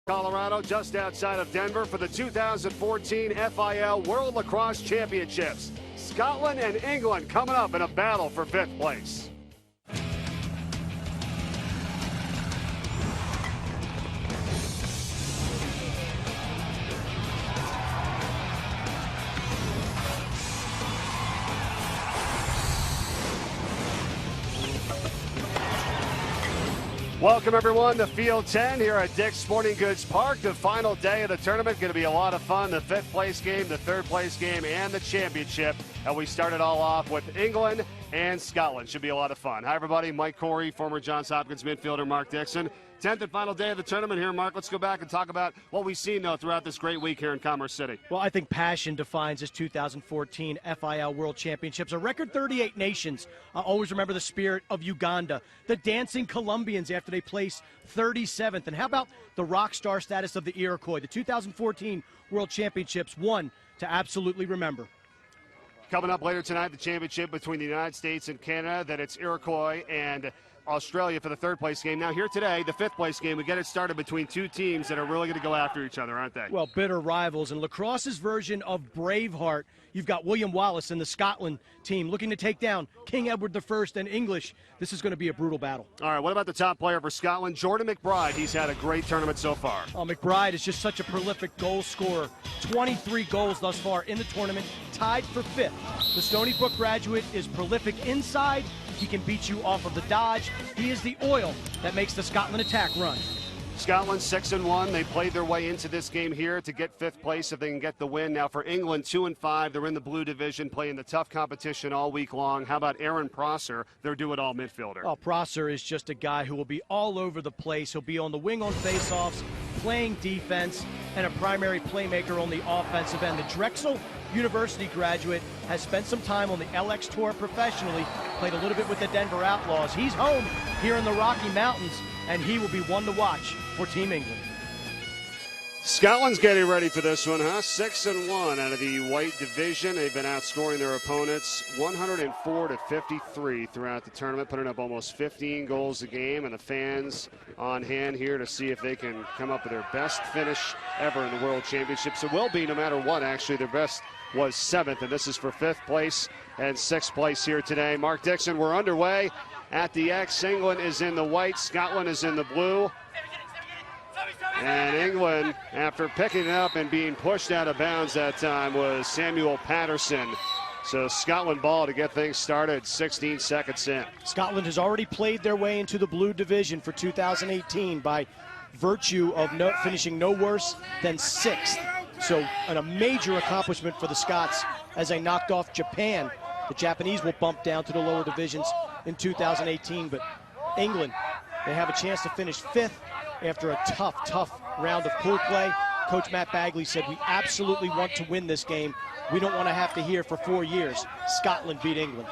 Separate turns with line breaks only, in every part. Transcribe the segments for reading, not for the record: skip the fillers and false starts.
Colorado, just outside of Denver for the 2014 FIL World Lacrosse Championships. Scotland and England coming up in a battle for 5th place. Welcome, everyone, to Field 10 here at Dick's Sporting Goods Park. The final day of the tournament. Going to be a lot of fun. The 5th place game, the 3rd place game, and the championship. And we started all off with England and Scotland. Should be a lot of fun. Hi, everybody. Mike Corey, former Johns Hopkins midfielder Mark Dixon. 10th and final day of the tournament here, Mark. Let's go back and talk about what we've seen, though, throughout this great week here in Commerce City.
Well, I think passion defines this 2014 FIL World Championships. A record 38 nations. Always remember the spirit of Uganda. The dancing Colombians after they placed 37th. And how about the rock star status of the Iroquois? The 2014 World Championships, one to absolutely remember.
Coming up later tonight, the championship between the United States and Canada. Then it's Iroquois and Australia for the 3rd place game. Now here today, the 5th place game, we get it started between two teams that are really going to go after each other, aren't they?
Well, bitter rivals. And Lacrosse's version of Braveheart, you've got William Wallace and the Scotland team looking to take down King Edward I and English. This is going to be a brutal battle.
All right, what about the top player for Scotland? Jimmie Mcbride. He's had a great tournament so far.
Oh, McBride is just such a prolific goal scorer. 23 goals thus far in the tournament, tied for 5th. The Stony Brook graduate is prolific inside. He can beat you off of the dodge. He is the oil that makes the Scotland attack run.
Scotland 6-1. They played their way into this game here to get 5th place if they can get the win. Now for England, 2-5. They're in the blue division, playing the tough competition all week long. How about Aaron Prosser, their do-it-all midfielder?
Oh, Prosser is just a guy who will be all over the place. He'll be on the wing on faceoffs, playing defense, and a primary playmaker on the offensive end. The Drexel University graduate has spent some time on the LX Tour professionally, played a little bit with the Denver Outlaws. He's home here in the Rocky Mountains, and he will be one to watch for Team England.
Scotland's getting ready for this one, huh? 6-1 out of the white division. They've been outscoring their opponents 104-53 throughout the tournament, putting up almost 15 goals a game, and the fans on hand here to see if they can come up with their best finish ever in the World Championships. It will be no matter what, actually. Their best was 7th, and this is for 5th place and 6th place here today. Mark Dixon, we're underway at the X. England is in the white, Scotland is in the blue. And England, after picking it up and being pushed out of bounds that time, was Samuel Patterson. So Scotland ball to get things started 16 seconds in.
Scotland has already played their way into the blue division for 2018 by virtue of finishing no worse than 6th. So a major accomplishment for the Scots as they knocked off Japan. The Japanese will bump down to the lower divisions in 2018, but England, they have a chance to finish 5th after a tough round of pool play. Coach Matt Bagley said, we absolutely want to win this game. We don't want to have to hear for 4 years Scotland beat England.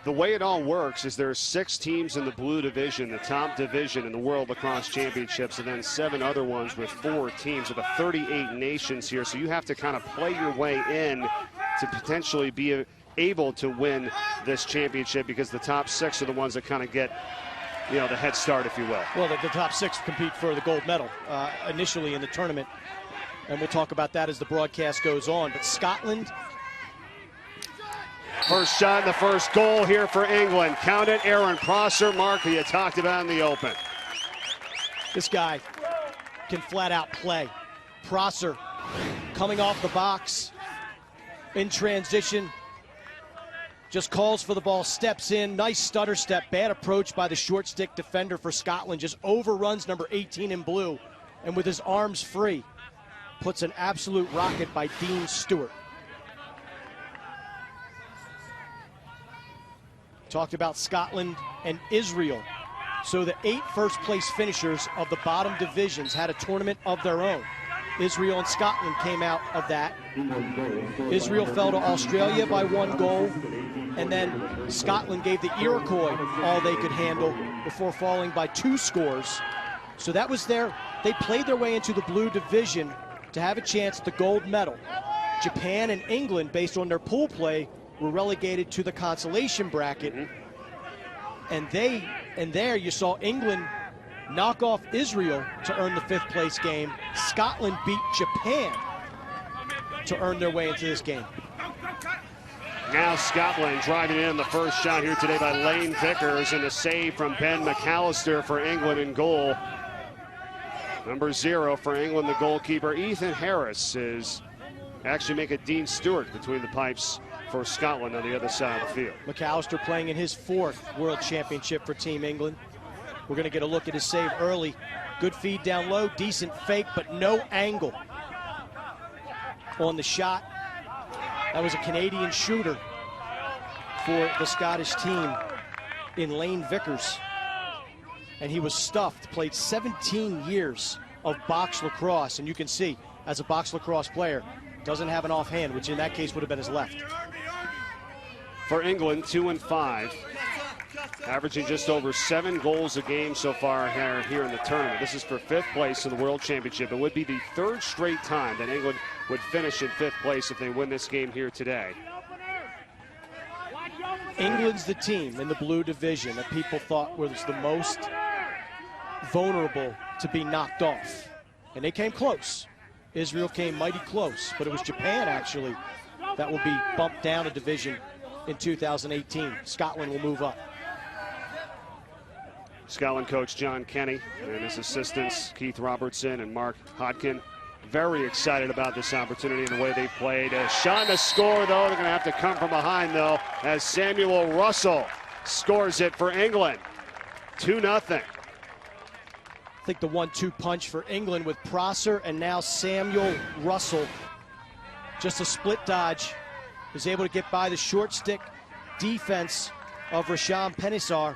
The way it all works is there are 6 teams in the blue division, the top division in the World Lacrosse Championships, and then 7 other ones with 4 teams of the 38 nations here. So you have to kind of play your way in to potentially be able to win this championship, because the top 6 are the ones that kind of get, you know, the head start, if you will.
Well, the top 6 compete for the gold medal initially in the tournament, and we'll talk about that as the broadcast goes on. But Scotland.
First shot and the first goal here for England. Count it, Aaron Prosser. Mark, who you talked about in the open.
This guy can flat out play. Prosser coming off the box in transition. Just calls for the ball, steps in, nice stutter step, bad approach by the short stick defender for Scotland, just overruns number 18 in blue, and with his arms free, puts an absolute rocket by Dean Stewart. Talked about Scotland and Israel. So the 8 first-place finishers of the bottom divisions had a tournament of their own. Israel and Scotland came out of that. Israel fell to Australia by 1 goal, and then Scotland gave the Iroquois all they could handle before falling by 2 scores. So that was they played their way into the blue division to have a chance at the gold medal. Japan and England, based on their pool play, were relegated to the consolation bracket. And there you saw England knock off Israel to earn the 5th place game. Scotland beat Japan to earn their way into this game.
Now Scotland driving in the first shot here today by Lane Vickers, and a save from Ben McAllister for England in goal. Number 0 for England, the goalkeeper. Ethan Harris is actually making Dean Stewart between the pipes for Scotland on the other side of the field.
McAllister playing in his 4th World Championship for Team England. We're going to get a look at his save early. Good feed down low, decent fake, but no angle on the shot. That was a Canadian shooter for the Scottish team in Lane Vickers. And he was stuffed, played 17 years of box lacrosse. And you can see, as a box lacrosse player, doesn't have an offhand, which in that case would have been his left.
For England, 2-5. Averaging just over 7 goals a game so far here in the tournament. This is for 5th place in the World Championship. It would be the 3rd straight time that England would finish in 5th place if they win this game here today.
England's the team in the blue division that people thought was the most vulnerable to be knocked off. And they came close. Israel came mighty close, but it was Japan actually that will be bumped down a division in 2018. Scotland will move up.
Scotland coach John Kenny and his assistants Keith Robertson and Mark Hodkin very excited about this opportunity and the way they played. A shot and a score, though. They're going to have to come from behind, though, as Samuel Russell scores it for England. 2-0.
I think the 1-2 punch for England with Prosser and now Samuel Russell. Just a split dodge. Is able to get by the short stick defense of Rasham Penisar.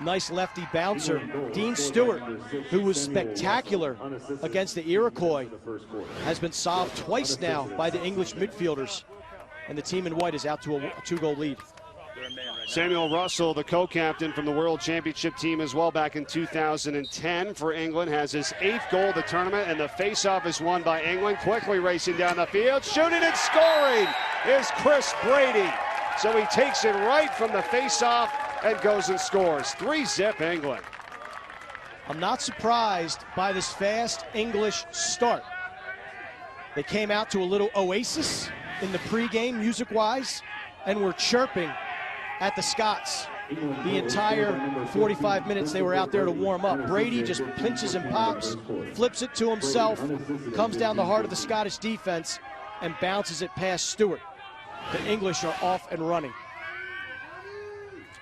Nice lefty bouncer. Dean Stewart, who was spectacular against the Iroquois, has been solved twice now by the English midfielders. And the team in white is out to a 2-goal lead.
Samuel Russell, the co-captain from the World Championship team as well back in 2010 for England, has his 8th goal of the tournament, and the face-off is won by England. Quickly racing down the field, shooting and scoring is Chris Brady. So he takes it right from the face-off and goes and scores. 3-0 England.
I'm not surprised by this fast English start. They came out to a little oasis in the pregame, music-wise, and were chirping at the Scots. The entire 45 minutes they were out there to warm up. Brady just pinches and pops, flips it to himself, comes down the heart of the Scottish defense, and bounces it past Stewart. The English are off and running.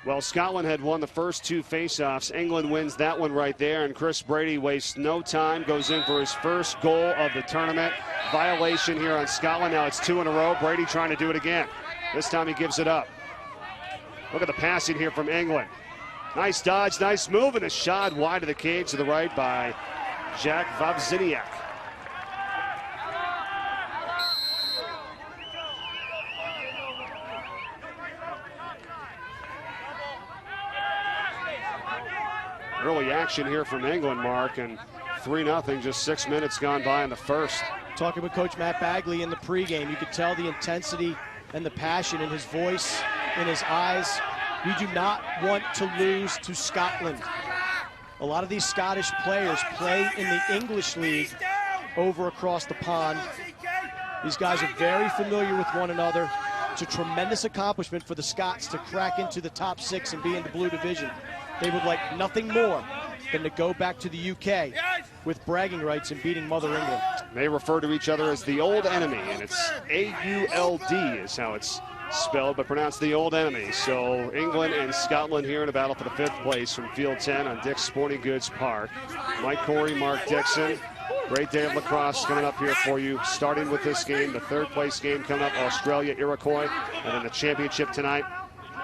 Well, Scotland had won the first 2 face-offs. England wins that one right there, and Chris Brady wastes no time, goes in for his first goal of the tournament. Violation here on Scotland. Now it's 2 in a row. Brady trying to do it again. This time he gives it up. Look at the passing here from England. Nice dodge, nice move, and a shot wide of the cage to the right by Jack Wawrzyniak. Early action here from England, Mark, and 3-0, just 6 minutes gone by in the first.
Talking with Coach Matt Bagley in the pregame, you could tell the intensity and the passion in his voice, in his eyes. We do not want to lose to Scotland. A lot of these Scottish players play in the English League over across the pond. These guys are very familiar with one another. It's a tremendous accomplishment for the Scots to crack into the top 6 and be in the blue division. They would like nothing more than to go back to the UK with bragging rights and beating Mother England.
They refer to each other as the old enemy, and it's A-U-L-D is how it's spelled, but pronounced the old enemy. So England and Scotland here in a battle for the 5th place from Field 10 on Dick's Sporting Goods Park. Mike Corey, Mark Dixon. Great day of lacrosse coming up here for you, starting with this game, the 3rd place game coming up, Australia, Iroquois, and then the championship tonight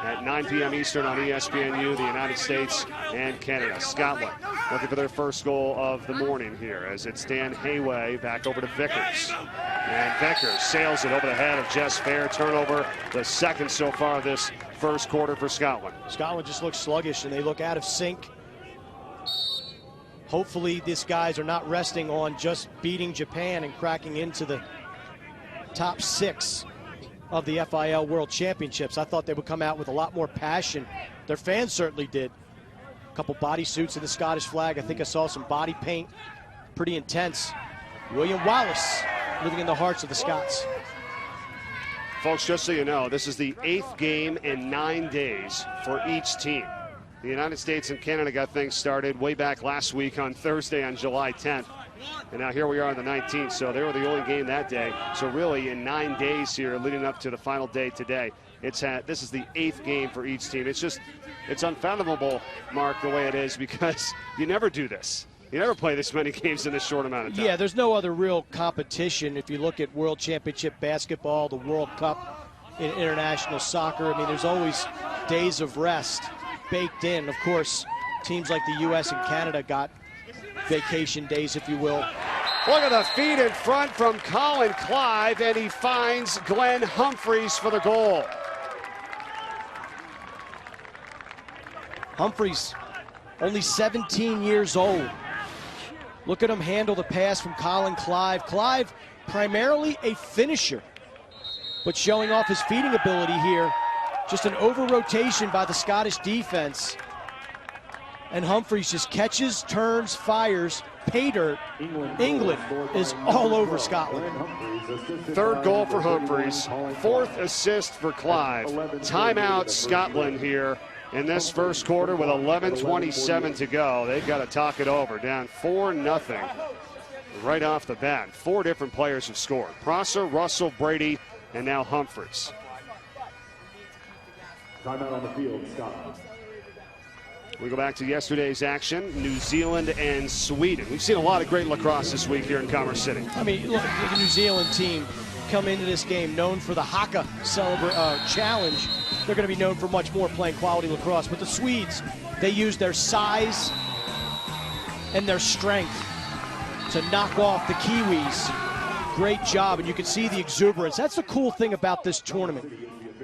at 9 p.m. Eastern on ESPNU, the United States and Canada. Scotland looking for their first goal of the morning here as it's Dan Hayway back over to Vickers. And Vickers sails it over the head of Jess Fair. Turnover, the 2nd so far this first quarter for Scotland.
Scotland just looks sluggish and they look out of sync. Hopefully these guys are not resting on just beating Japan and cracking into the top 6 of the FIL World Championships. I thought they would come out with a lot more passion. Their fans certainly did. couple body suits in the Scottish flag. I think I saw some body paint. Pretty intense. William Wallace living in the hearts of the Scots.
Folks, just so you know, this is the 8th game in 9 days for each team. The United States and Canada got things started way back last week on Thursday on July 10th. And now here we are on the 19th, so they were the only game that day. So really in 9 days here leading up to the final day today, this is the 8th game for each team. It's unfathomable, Mark, the way it is, because you never do this. You never play this many games in this short amount of time.
Yeah, there's no other real competition. If you look at World Championship basketball, the World Cup in international soccer, I mean, there's always days of rest baked in. Of course, teams like the U.S. and Canada got vacation days, if you will.
Look at the feed in front from Colin Clive, and he finds Glenn Humphreys for the goal.
Humphreys, only 17 years old. Look at him handle the pass from Colin Clive. Clive, primarily a finisher, but showing off his feeding ability here. Just an over-rotation by the Scottish defense. And Humphreys just catches, turns, fires, pay dirt. England is all over Scotland.
3rd goal for Humphreys, 4th assist for Clive. Timeout Scotland here in this first quarter with 11:27 to go. They've got to talk it over, down 4-0 right off the bat. 4 different players have scored. Prosser, Russell, Brady, and now Humphreys.
Timeout on the field, Scotland.
We go back to yesterday's action, New Zealand and Sweden. We've seen a lot of great lacrosse this week here in Commerce City.
I mean, look, the New Zealand team come into this game known for the Haka challenge. They're going to be known for much more, playing quality lacrosse. But the Swedes, they use their size and their strength to knock off the Kiwis. Great job, and you can see the exuberance. That's the cool thing about this tournament.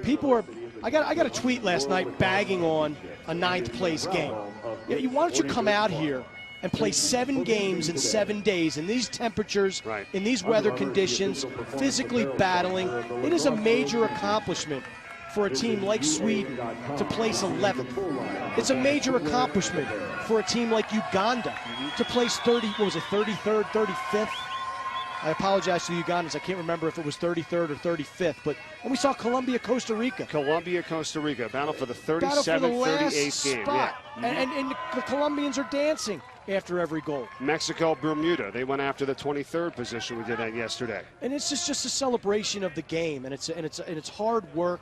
People are, I got a tweet last night bagging on a 9th place game. Why don't you come out here and play 7 games in 7 days in these temperatures, in these weather conditions, physically battling. It is a major accomplishment for a team like Sweden to place 11th. It's a major accomplishment for a team like Uganda to place 33rd, 35th? I apologize to the Ugandans. I can't remember if it was 33rd or 35th. But and we saw Colombia, Costa Rica.
Colombia, Costa Rica, battle for the 37th, 38th game.
Yeah. And the Colombians are dancing after every goal.
Mexico, Bermuda, they went after the 23rd position. We did that yesterday.
And it's just a celebration of the game, and it's hard work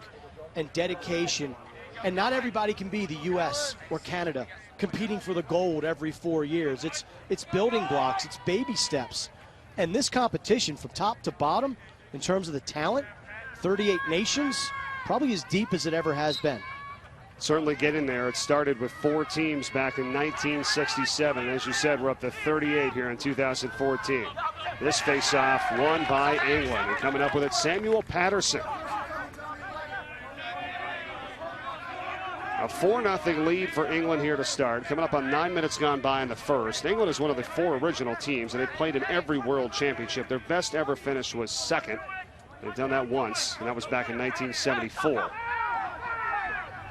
and dedication. And not everybody can be the U.S. or Canada competing for the gold every 4 years. It's building blocks. It's baby steps. And this competition from top to bottom, in terms of the talent, 38 nations, probably as deep as it ever has been.
Certainly getting there. It started with 4 teams back in 1967. As you said, we're up to 38 here in 2014. This face-off won by England. And coming up with it, Samuel Patterson. A 4-0 lead for England here to start. Coming up on 9 minutes gone by in the first. England is one of the 4 original teams, and they've played in every World Championship. Their best ever finish was 2nd. They've done that once, and that was back in 1974.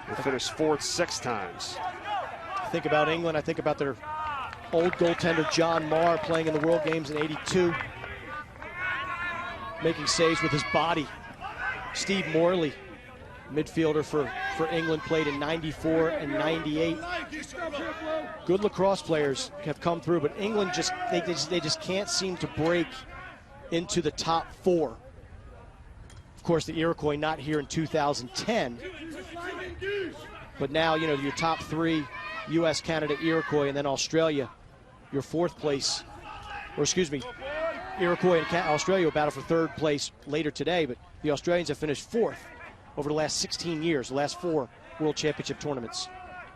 They finished 4th 6 times.
I think about England. I think about their old goaltender John Marr playing in the World Games in '82, making saves with his body. Steve Morley, midfielder for England, played in '94 and '98. Good lacrosse players have come through, but England they just can't seem to break into the top 4. Of course, the Iroquois not here in 2010, but now your top 3, U.S., Canada, Iroquois, and then Australia, your 4th place, or excuse me, Iroquois and Australia will battle for 3rd place later today, but the Australians have finished 4th over the last 16 years, the last 4 World Championship tournaments.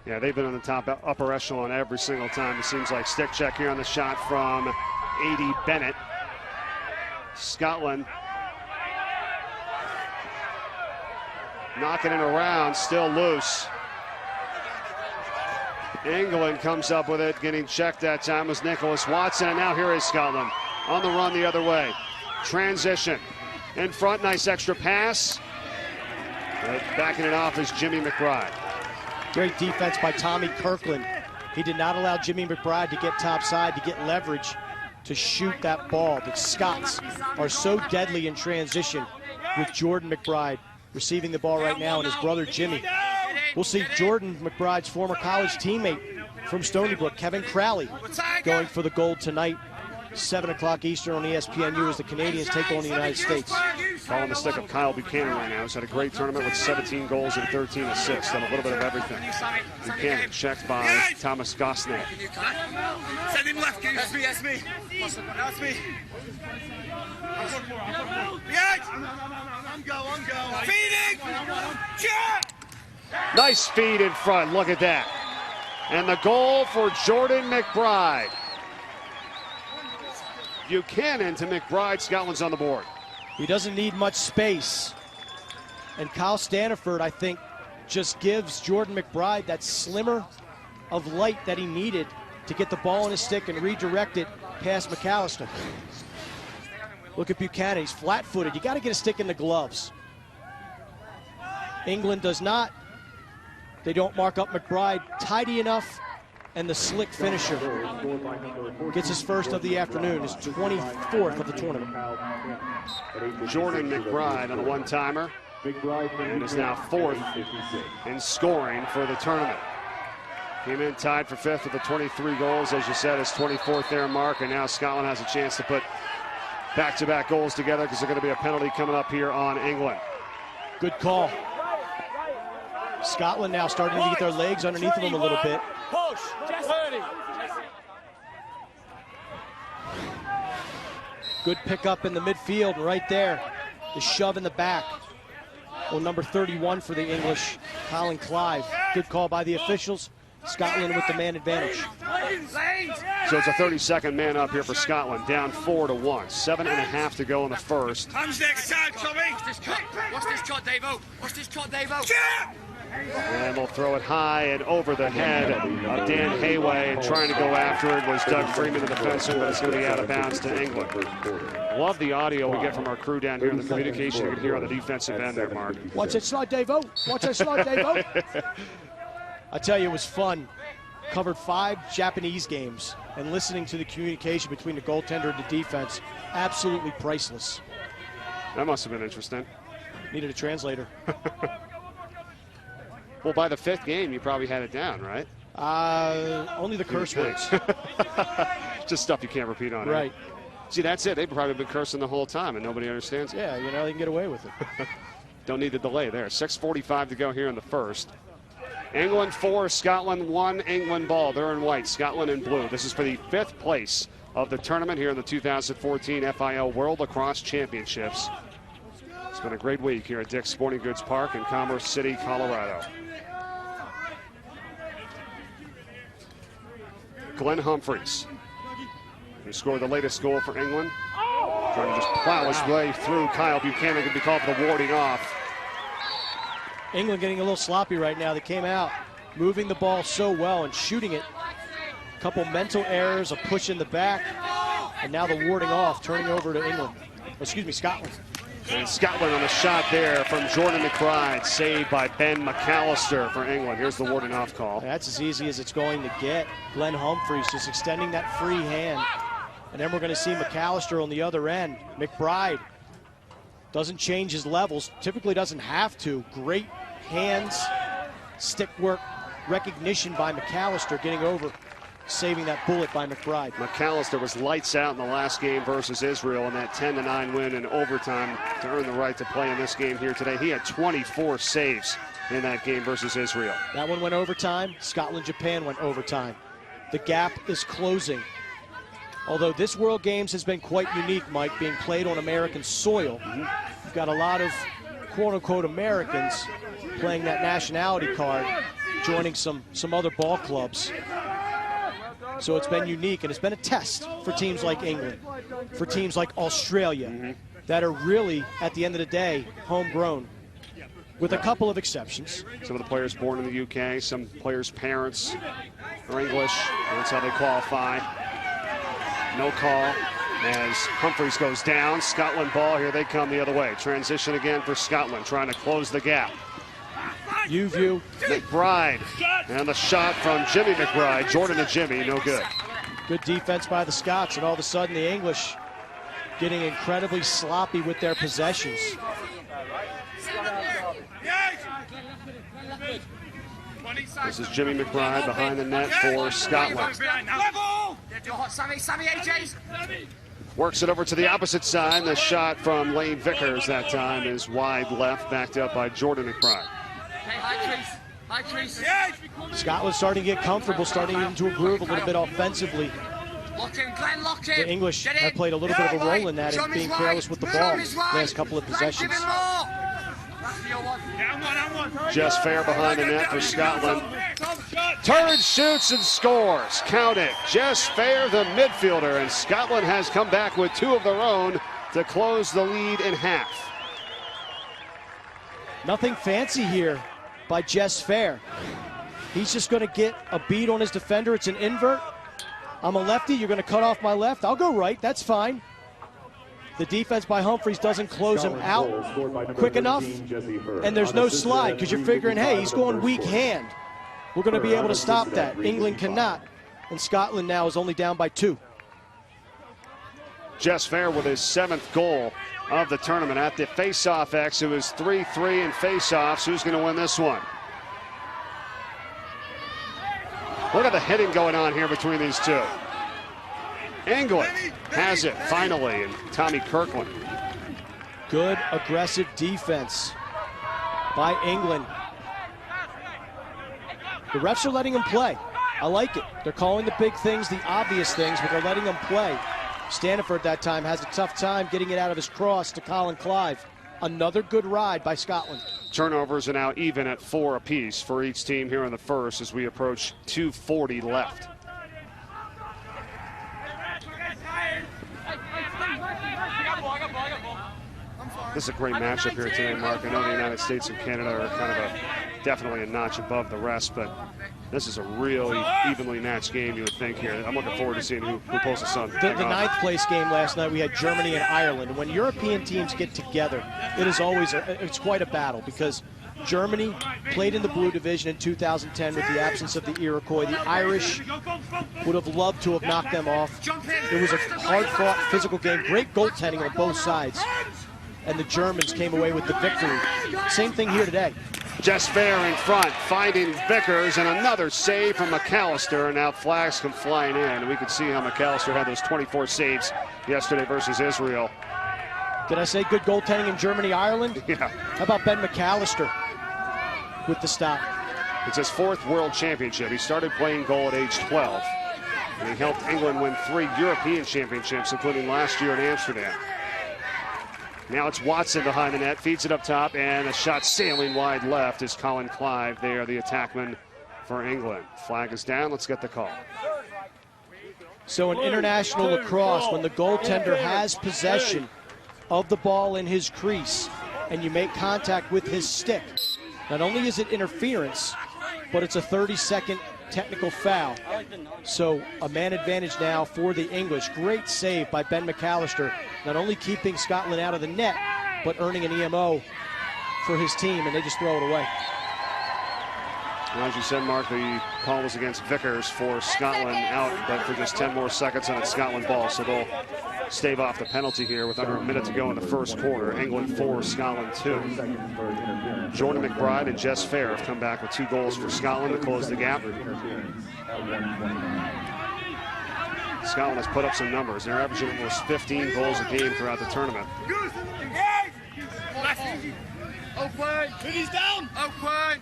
Yeah, they've been on the top upper echelon every single time. It seems like stick check here on the shot from A.D. Bennett. Scotland knocking it around, still loose. England comes up with it, getting checked that time was Nicholas Watson, and now here is Scotland on the run the other way. Transition in front, nice extra pass. But backing it off is Jimmie Mcbride.
Great defense by Tommy Kirkland. He did not allow Jimmie Mcbride to get topside, to get leverage, to shoot that ball. The Scots are so deadly in transition with Jordan McBride receiving the ball right now, and his brother Jimmie. We'll see Jordan McBride's former college teammate from Stony Brook, Kevin Crowley, going for the gold tonight. 7 o'clock Eastern on ESPNU as the Canadians take on the United States.
Following the stick of Kyle Buchanan right now. He's had a great tournament with 17 goals and 13 assists. Done a little bit of everything. Buchanan checked by Thomas Gosnett.
Send him left, Goose. That's me. That's me. I'm go. Feeding!
Nice feed in front. Look at that. And the goal for Jordan McBride. Buchanan to McBride. Scotland's on the board.
He doesn't need much space. And Kyle Staniford, I think, just gives Jordan McBride that slimmer of light that he needed to get the ball on his stick and redirect it past McAllister. Look at Buchanan. He's flat-footed. You got to get a stick in the gloves. England does not. They don't mark up McBride tidy enough, and the slick finisher gets his first of the afternoon, his 24th of the tournament.
Jordan McBride on a one-timer, and is now 4th in scoring for the tournament. Came in tied for 5th with the 23 goals, as you said, his 24th there mark, and now Scotland has a chance to put back-to-back goals together because there's going to be a penalty coming up here on England.
Good call. Scotland now starting to get their legs underneath of them a little bit.
Push.
Good pickup in the midfield right there. The shove in the back. Well, number 31 for the English, Colin Clive. Good call by the officials. Scotland with the man advantage.
So it's a 30-second man up here for Scotland, down 4-1. 7.5 to go in the first.
Comes next time, Tommy. Watch this shot, Davo. Watch this shot, Davo.
And they'll throw it high and over the head of Dan Hayway, and trying to go after it was Doug Freeman, the defenseman, but it's going to be out of bounds to England. Love the audio we get from our crew down here, the communication you can hear on the defensive end there, Mark.
Watch that slide, Davo. Watch that slide, Davo. I tell you, it was fun. Covered 5 Japanese games, and listening to the communication between the goaltender and the defense, absolutely priceless.
That must have been interesting.
Needed a translator.
Well, by the 5th game, you probably had it down, right?
Only the curse words.
Just stuff you can't repeat on
Right.
See, that's it. They've probably been cursing the whole time, and nobody understands it.
Yeah, you know, they can get away with it.
Don't need the delay there. 6:45 to go here in the first. England 4, Scotland 1. England ball. They're in white, Scotland in blue. This is for the 5th place of the tournament here in the 2014 FIL World Lacrosse Championships. It's been a great week here at Dick's Sporting Goods Park in Commerce City, Colorado. Glenn Humphreys, who scored the latest goal for England, trying to just plow his way through. Kyle Buchanan could be called for the warding off.
England getting a little sloppy right now. They came out moving the ball so well and shooting it. A couple mental errors, a push in the back, and now the warding off, turning over to England. Excuse me, Scotland.
And Scotland on the shot there from Jordan McBride, saved by Ben McAllister for England. Here's the warding off call.
That's as easy as it's going to get. Glenn Humphreys just extending that free hand. And then we're going to see McAllister on the other end. McBride doesn't change his levels, typically doesn't have to. Great hands, stick work, recognition by McAllister, getting over, saving that bullet by McBride.
McAllister was lights out in the last game versus Israel in that 10-9 win in overtime to earn the right to play in this game here today. He had 24 saves in that game versus Israel.
That one went overtime. Scotland-Japan went overtime. The gap is closing. Although this World Games has been quite unique, Mike, being played on American soil. You've got a lot of quote-unquote Americans playing that nationality card, joining some other ball clubs. So it's been unique, and it's been a test for teams like England, for teams like Australia, that are really, at the end of the day, homegrown, with a couple of exceptions.
Some of the players born in the UK, some players' parents are English, and that's how they qualify. No call as Humphreys goes down. Scotland ball, here they come the other way. Transition again for Scotland, trying to close the gap.
U-View.
McBride. And the shot from Jimmie Mcbride. Jordan to Jimmie, no good.
Good defense by the Scots, and all of a sudden the English getting incredibly sloppy with their possessions.
This is Jimmie Mcbride behind the net for Scotland. Works it over to the opposite side. The shot from Lane Vickers that time is wide left, backed up by Jordan McBride.
Scotland starting to get comfortable, starting into a groove a little bit offensively. The English have played a little bit of a role in that and being careless with the ball last couple of possessions.
Jess Fair behind the net for Scotland. Turns, shoots, and scores. Count it. Jess Fair, the midfielder, and Scotland has come back with two of their own to close the lead in half.
Nothing fancy here by Jess Fair. He's just going to get a beat on his defender. It's an invert. I'm a lefty. You're going to cut off my left. I'll go right. That's fine. The defense by Humphreys doesn't close him out quick enough, and there's no slide because you're figuring, hey, he's going weak hand. We're going to be able to stop that. England cannot, and Scotland now is only down by 2.
Jess Fair with his 7th goal of the tournament. At the face-off X, it was 3-3 in face-offs. Who's going to win this one? Look at the hitting going on here between these two. England has it finally, and Tommy Kirkland.
Good aggressive defense by England. The refs are letting them play. I like it. They're calling the big things, the obvious things, but they're letting them play. Staniford that time has a tough time getting it out of his cross to Colin Clive. Another good ride by Scotland.
Turnovers are now even at 4 apiece for each team here in the first as we approach 2:40 left. This is a great matchup here today, Mark. I know the United States and Canada are kind of definitely a notch above the rest, but this is a really evenly matched game, you would think here. I'm looking forward to seeing who pulls the sun.
The 9th place game last night, we had Germany and Ireland. And when European teams get together, it is always it's quite a battle because Germany played in the blue division in 2010 with the absence of the Iroquois. The Irish would have loved to have knocked them off. It was a hard-fought, physical game. Great goaltending on both sides. And the Germans came away with the victory. Same thing here today.
Jess Fair in front, finding Vickers, and another save from McAllister. And now flags come flying in. And we could see how McAllister had those 24 saves yesterday versus Israel.
Did I say good goaltending in Germany, Ireland?
Yeah.
How about Ben McAllister with the stop?
It's his 4th World Championship. He started playing goal at age 12. And he helped England win 3 European championships, including last year in Amsterdam. Now it's Watson behind the net, feeds it up top, and a shot sailing wide left is Colin Clive. They are the attackman for England. Flag is down. Let's get the call.
So in international lacrosse, when the goaltender has possession of the ball in his crease and you make contact with his stick, not only is it interference, but it's a 30-second technical foul. So a man advantage now for the English. Great save by Ben McAllister, not only keeping Scotland out of the net, but earning an EMO for his team, and they just throw it away.
Well, as you said, Mark, the call was against Vickers for Scotland out, but for just 10 more seconds on its Scotland ball, so they'll stave off the penalty here with under a minute to go in the first quarter. England 4, Scotland 2. Jordan McBride and Jess Fair have come back with 2 goals for Scotland to close the gap. Scotland has put up some numbers. They're averaging almost 15 goals a game throughout the tournament.
Open! He's down! Open!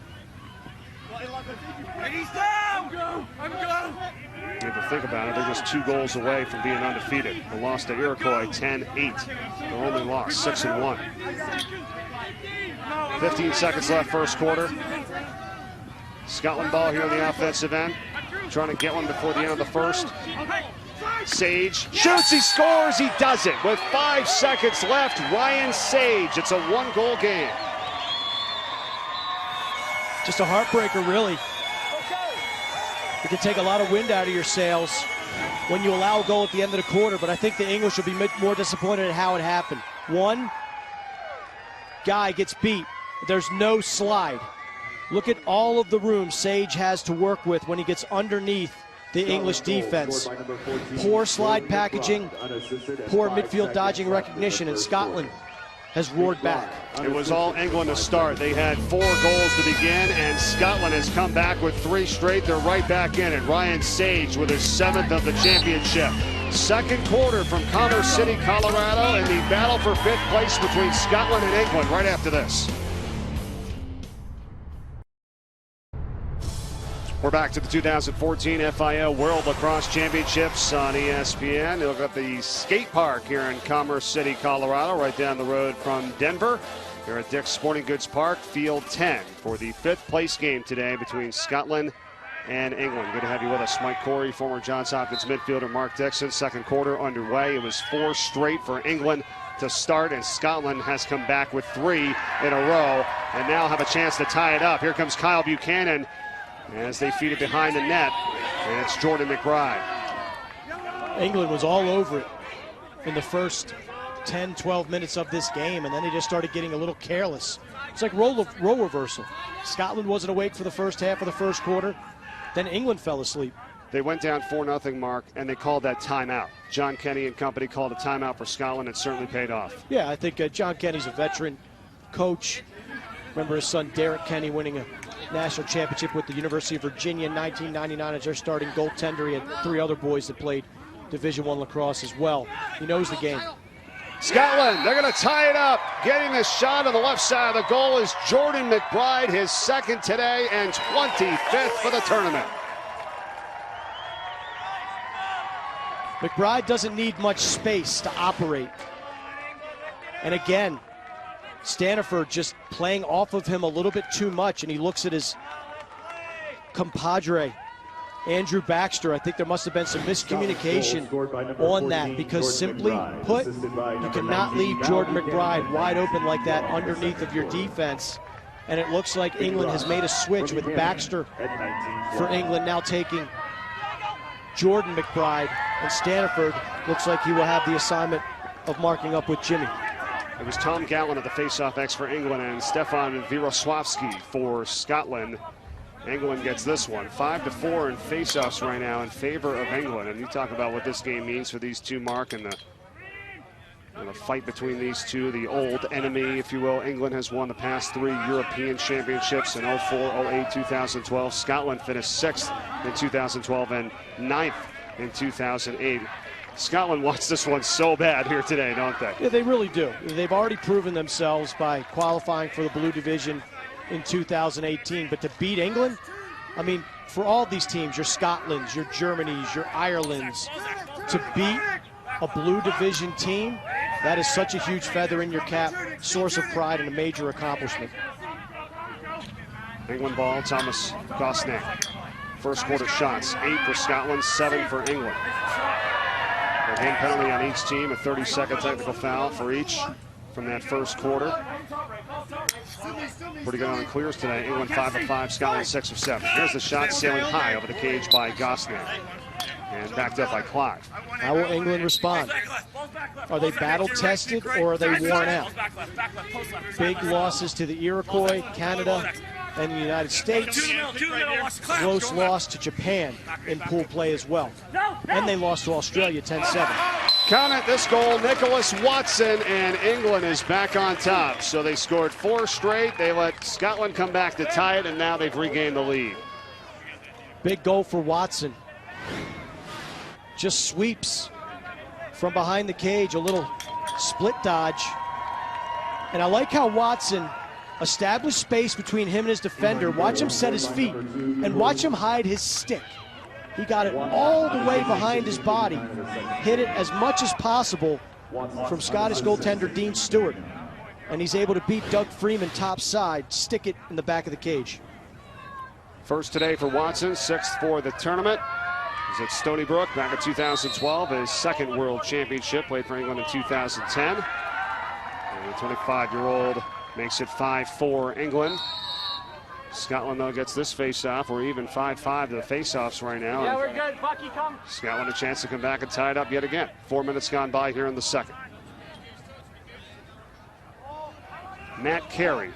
He's down! Go! Go!
You have to think about it, they're just 2 goals away from being undefeated. They lost to Iroquois 10-8. Their only loss, 6-1. 15 seconds left first quarter. Scotland ball here on the offensive end. Trying to get one before the end of the first. Sage shoots, he scores, he does it. With 5 seconds left, Ryan Sage. It's a 1-goal game.
Just a heartbreaker, really. It can take a lot of wind out of your sails when you allow a goal at the end of the quarter, but I think the English will be more disappointed at how it happened. One guy gets beat. There's no slide. Look at all of the room Sage has to work with when he gets underneath the English defense. Poor slide packaging, poor midfield dodging recognition, and Scotland has roared back.
It was all England to start. They had 4 goals to begin, and Scotland has come back with 3 straight. They're right back in it. Ryan Sage with his 7th of the championship. Second quarter from Commerce City, Colorado, and the battle for 5th place between Scotland and England right after this. We're back to the 2014 FIO World Lacrosse Championships on ESPN. You look at the skate park here in Commerce City, Colorado, right down the road from Denver. Here at Dick's Sporting Goods Park, Field 10 for the 5th place game today between Scotland and England. Good to have you with us, Mike Corey, former Johns Hopkins midfielder Mark Dixon. Second quarter underway. It was 4 straight for England to start, and Scotland has come back with 3 in a row and now have a chance to tie it up. Here comes Kyle Buchanan as they feed it behind the net, and it's Jordan McBride.
England was all over it in the first 10, 12 minutes of this game, and then they just started getting a little careless. It's like role reversal. Scotland wasn't awake for the first half of the first quarter. Then England fell asleep.
They went down 4-0, Mark, and they called that timeout. John Kenny and company called a timeout for Scotland. It certainly paid off.
Yeah, I think John Kenny's a veteran coach. Remember his son Derek Kenny winning a national championship with the University of Virginia in 1999 as their starting goaltender. He had 3 other boys that played Division I lacrosse as well. He knows the game.
Scotland, they're going to tie it up. Getting the shot on the left side of the goal is Jordan McBride, his 2nd today and 25th for the tournament.
McBride doesn't need much space to operate. And again, Staniford just playing off of him a little bit too much, and he looks at his compadre, Andrew Baxter. I think there must have been some miscommunication on that, because simply put, you cannot leave Jordan McBride wide open like that underneath of your defense. And it looks like England has made a switch with Baxter for England now taking Jordan McBride, and Staniford looks like he will have the assignment of marking up with Jimmie.
It was Tom Gallen at the faceoff X for England and Stefan Virosławski for Scotland. England gets this one. 5-4 in faceoffs right now in favor of England. And you talk about what this game means for these two, Mark, and the fight between these two, the old enemy, if you will. England has won the past 3 European championships in 04, 08, 2012. Scotland finished 6th in 2012 and 9th in 2008. Scotland wants this one so bad here today, don't they?
Yeah, they really do. They've already proven themselves by qualifying for the Blue Division in 2018. But to beat England, I mean, for all these teams, your Scotlands, your Germanys, your Irelands, to beat a Blue Division team, that is such a huge feather in your cap, source of pride and a major accomplishment.
England ball, Thomas Gosnett. First quarter shots, 8 for Scotland, 7 for England. A hand penalty on each team, a 30-second technical foul for each from that first quarter. Pretty good on the clears today. England 5 of 5, Scotland 6 of 7. Here's the shot sailing high over the cage by Gosnett and backed up by Clive.
How will England respond? Are they battle-tested or are they worn out? Big losses to the Iroquois, Canada, and the United States. Close loss to Japan in pool play as well. And they lost to Australia 10-7.
Count it, this goal, Nicholas Watson, and England is back on top. So they scored 4 straight. They let Scotland come back to tie it, and now they've regained the lead.
Big goal for Watson. Just sweeps from behind the cage, a little split dodge. And I like how Watson established space between him and his defender. Watch him set his feet and watch him hide his stick. He got it all the way behind his body, hit it as much as possible from Scottish goaltender Dean Stewart. And he's able to beat Doug Freeman topside, stick it in the back of the cage.
First today for Watson, 6th for the tournament. He's at Stony Brook back in 2012, his 2nd World Championship, played for England in 2010. And the 25-year-old makes it 5-4 England. Scotland, though, gets this face-off. We're even 5-5 to the face-offs right now.
Yeah, we're good. Bucky, come.
Scotland a chance to come back and tie it up yet again. 4 minutes gone by here in the second. Matt Carey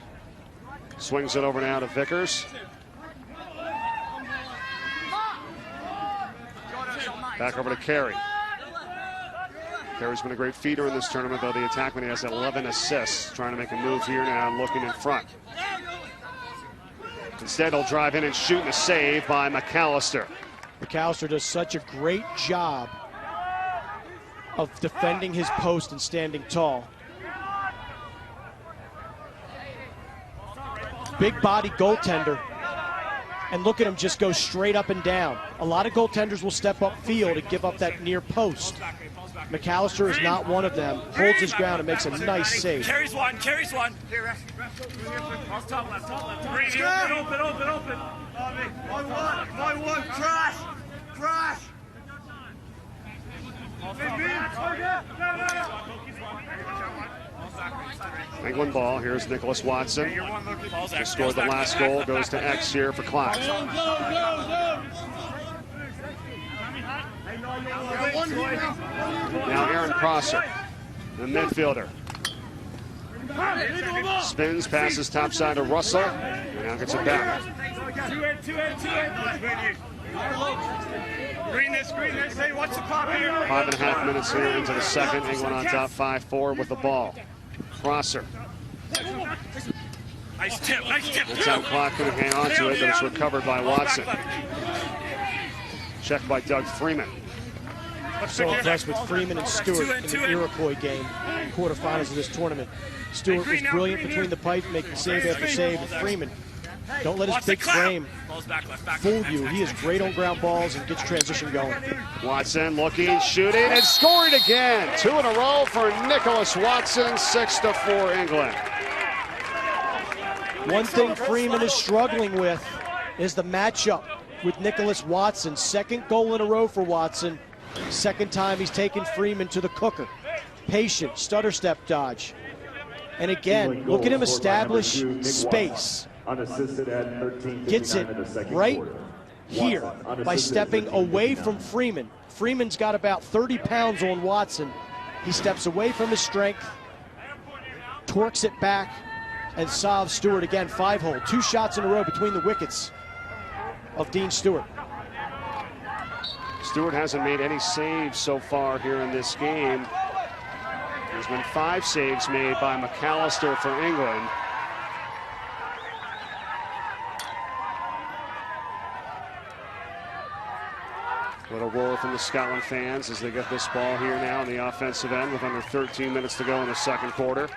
Swings it over now to Vickers. Back over to Carey. Carey's been a great feeder in this tournament, though the attackman has 11 assists. Trying to make a move here now and looking in front. Instead, he'll drive in and shoot, and a save by McAllister.
McAllister does such a great job of defending his post and standing tall. Big body goaltender. And look at him just go straight up and down. A lot of goaltenders will step up field and give up that near post. McAllister is not one of them. Holds his ground and makes a nice save.
Carries one.
Top left. Open. My one. Crash.
England ball. Here's Nicholas Watson. Just scored the last goal. Goes to X here for Clark. Now Aaron Prosser, the midfielder. Spins, passes topside to Russell. And now gets it back.
Green this. Hey, watch the pop here.
5.5 minutes here into the second. England on top 5-4 with the ball. Prosser.
Nice tip.
Time clock couldn't hang on to it, but it's recovered by Watson. Checked by Doug Freeman.
So impressed with Freeman and Stewart in the Iroquois game, quarterfinals of this tournament. Stewart was brilliant between the pipes, making save after save. And Freeman, don't let his big frame fool you. He is great on ground balls and gets transition going.
Watson looking, shooting, and scoring again. 2 in a row for Nicholas Watson, 6-4 England.
One thing Freeman is struggling with is the matchup with Nicholas Watson. Second goal in a row for Watson. Second time he's taken Freeman to the cooker. Patient, stutter step dodge. And again, look at him establish space.
Unassisted at 13:59
Gets it
in the second
right
quarter.
here
Watson,
by
unassisted
stepping
at
away
13:59.
from Freeman. Freeman's got about 30 pounds on Watson. He steps away from his strength, torques it back, and solves Stewart again. 5-hole. 2 shots in a row between the wickets of Dean Stewart.
Stewart hasn't made any saves so far here in this game. There's been 5 saves made by McAllister for England. What a roar from the Scotland fans as they get this ball here now on the offensive end with under 13 minutes to go in the second quarter.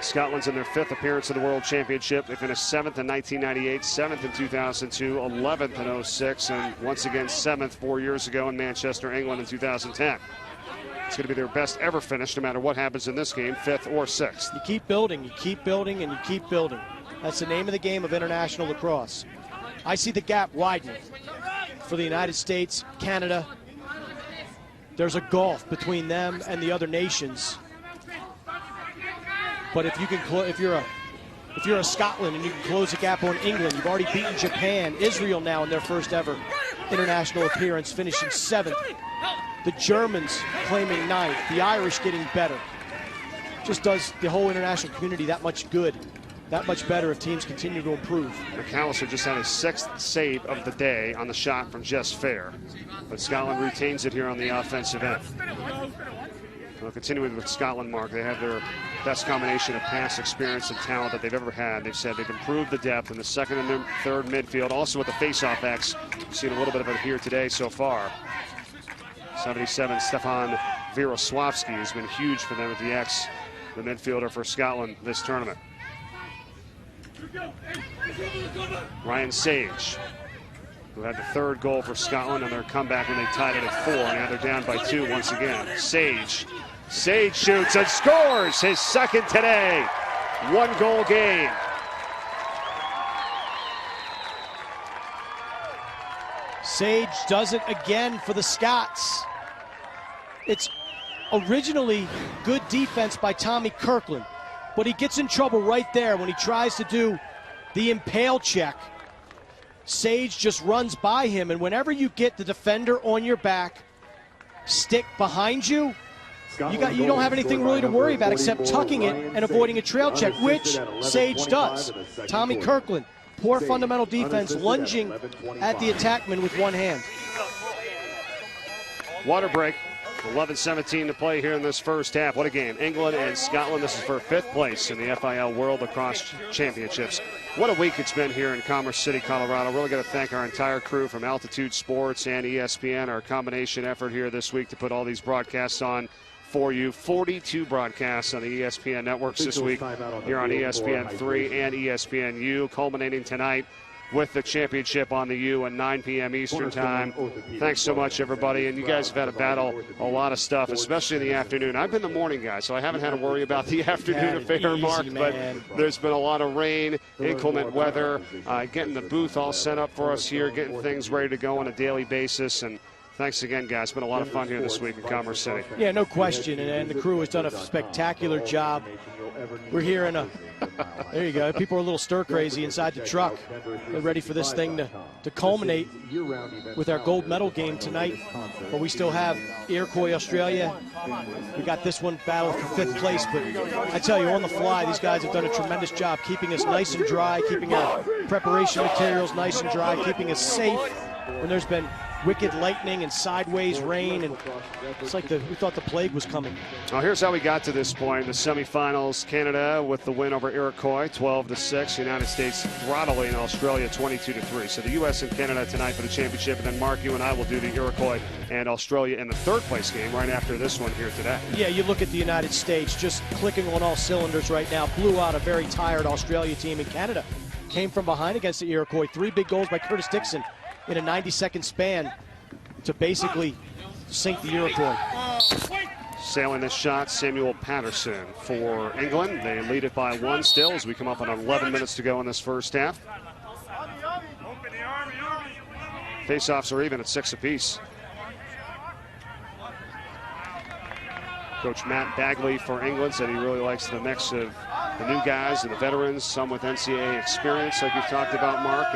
Scotland's in their 5th appearance of the World Championship. They finished 7th in 1998, 7th in 2002, 11th in 06, and once again 7th 4 years ago in Manchester, England in 2010. It's going to be their best ever finish no matter what happens in this game, 5th or 6th.
You keep building, and you keep building. That's the name of the game of international lacrosse. I see the gap widening for the United States, Canada. There's a gulf between them and the other nations. But if you can, if you're a Scotland and you can close the gap on England, you've already beaten Japan, Israel now in their first ever international appearance, finishing 7th. The Germans claiming 9th. The Irish getting better. Just does the whole international community that much good, that much better if teams continue to improve.
McAllister just had his 6th save of the day on the shot from Just Fair, but Scotland retains it here on the offensive end. Well, continuing with Scotland, Mark, they have their best combination of pass experience and talent that they've ever had. They've said they've improved the depth in the second and third midfield, also with the face-off X. We've seen a little bit of it here today so far. 77, Stefan Virosławski has been huge for them at the X, the midfielder for Scotland this tournament. Ryan Sage, who had the 3rd goal for Scotland on their comeback when they tied it at 4. Now they're down by 2 once again. Sage shoots and scores his 2nd today. 1-goal game.
Sage does it again for the Scots. It's originally good defense by Tommy Kirkland, but he gets in trouble right there when he tries to do the impale check. Sage just runs by him, and whenever you get the defender on your back, stick behind you, you don't have anything really to worry about except tucking it and avoiding a trail check, which Sage does. Tommy Kirkland, poor fundamental defense, lunging at the attackman with one hand.
Water break. 11-17 to play here in this first half. What a game. England and Scotland. This is for 5th place in the FIL World Lacrosse Championships. What a week it's been here in Commerce City, Colorado. Really got to thank our entire crew from Altitude Sports and ESPN, our combination effort here this week to put all these broadcasts on for you. 42 broadcasts on the ESPN networks this week here on ESPN3 and ESPNU, culminating tonight with the championship on the U at 9 p.m. Eastern time. Thanks so much, everybody. And you guys have had to battle a lot of stuff, especially in the afternoon. I've been the morning guy, so I haven't had to worry about the afternoon affair, Mark. But there's been a lot of rain, inclement weather, getting the booth all set up for us here, getting things ready to go on a daily basis. And thanks again, guys. It's been a lot of fun here this week in Commerce City.
Yeah, no question. And the crew has done a spectacular job. We're here in a, there you go. People are a little stir crazy inside the truck. They're ready for this thing to culminate with our gold medal game tonight. But we still have Iroquois, Australia. We got this one battle for 5th place. But I tell you, on the fly, these guys have done a tremendous job keeping us nice and dry, keeping our preparation materials nice and dry, keeping us safe when there's been wicked lightning and sideways rain, and it's like we thought the plague was coming.
Well, here's how we got to this point. The semifinals, Canada with the win over Iroquois, 12-6. United States throttling Australia, 22-3. So the U.S. and Canada tonight for the championship, and then Mark, you and I will do the Iroquois and Australia in the 3rd place game right after this one here today.
Yeah, you look at the United States just clicking on all cylinders right now. Blew out a very tired Australia team, and Canada came from behind against the Iroquois. 3 big goals by Curtis Dixon in a 90-second span to basically sink the Iroquois.
Sailing this shot, Samuel Patterson for England. They lead it by 1 still as we come up on 11 minutes to go in this first half. Faceoffs are even at 6 apiece. Coach Matt Bagley for England said he really likes the mix of the new guys and the veterans, some with NCAA experience like you've talked about, Mark.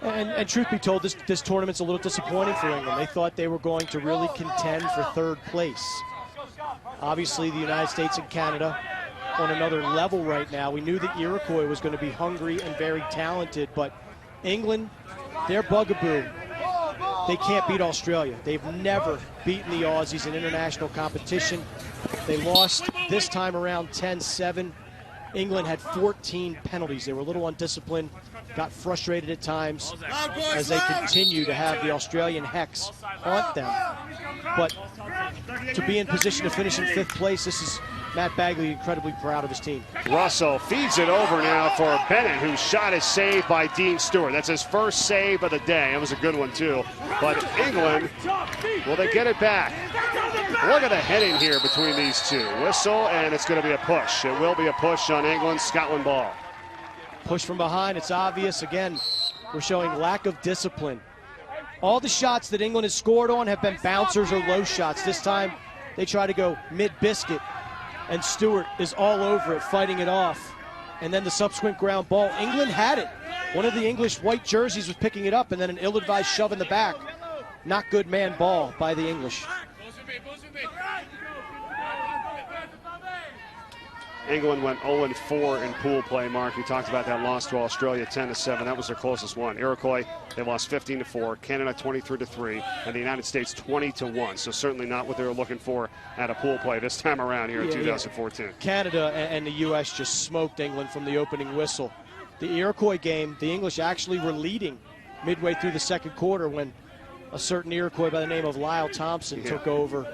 And truth be told, this tournament's a little disappointing for England. They thought they were going to really contend for 3rd place. Obviously, the United States and Canada on another level right now. We knew that Iroquois was going to be hungry and very talented, but England, their bugaboo, they can't beat Australia. They've never beaten the Aussies in international competition. They lost this time around 10-7. England had 14 penalties. They were a little undisciplined, got frustrated at times as they continue to have the Australian hex haunt them. But to be in position to finish in 5th place, this is Matt Bagley incredibly proud of his team.
Russell feeds it over now for Bennett, whose shot is saved by Dean Stewart. That's his first save of the day. It was a good one, too. But England, will they get it back? Look at the heading here between these two. Whistle, and it's going to be a push. It will be a push on England. Scotland ball.
Push from behind. It's obvious. Again, we're showing lack of discipline. All the shots that England has scored on have been bouncers or low shots. This time, they try to go mid-biscuit, and Stewart is all over it, fighting it off. And then the subsequent ground ball. England had it. One of the English white jerseys was picking it up, and then an ill-advised shove in the back. Not good man ball by the English.
England went 0-4 in pool play, Mark. You talked about that loss to Australia, 10-7. That was their closest one. Iroquois, they lost 15-4. Canada, 23-3. And the United States, 20-1. So certainly not what they were looking for at a pool play this time around here in 2014.
Yeah. Canada and the U.S. just smoked England from the opening whistle. The Iroquois game, the English actually were leading midway through the 2nd quarter when a certain Iroquois by the name of Lyle Thompson took over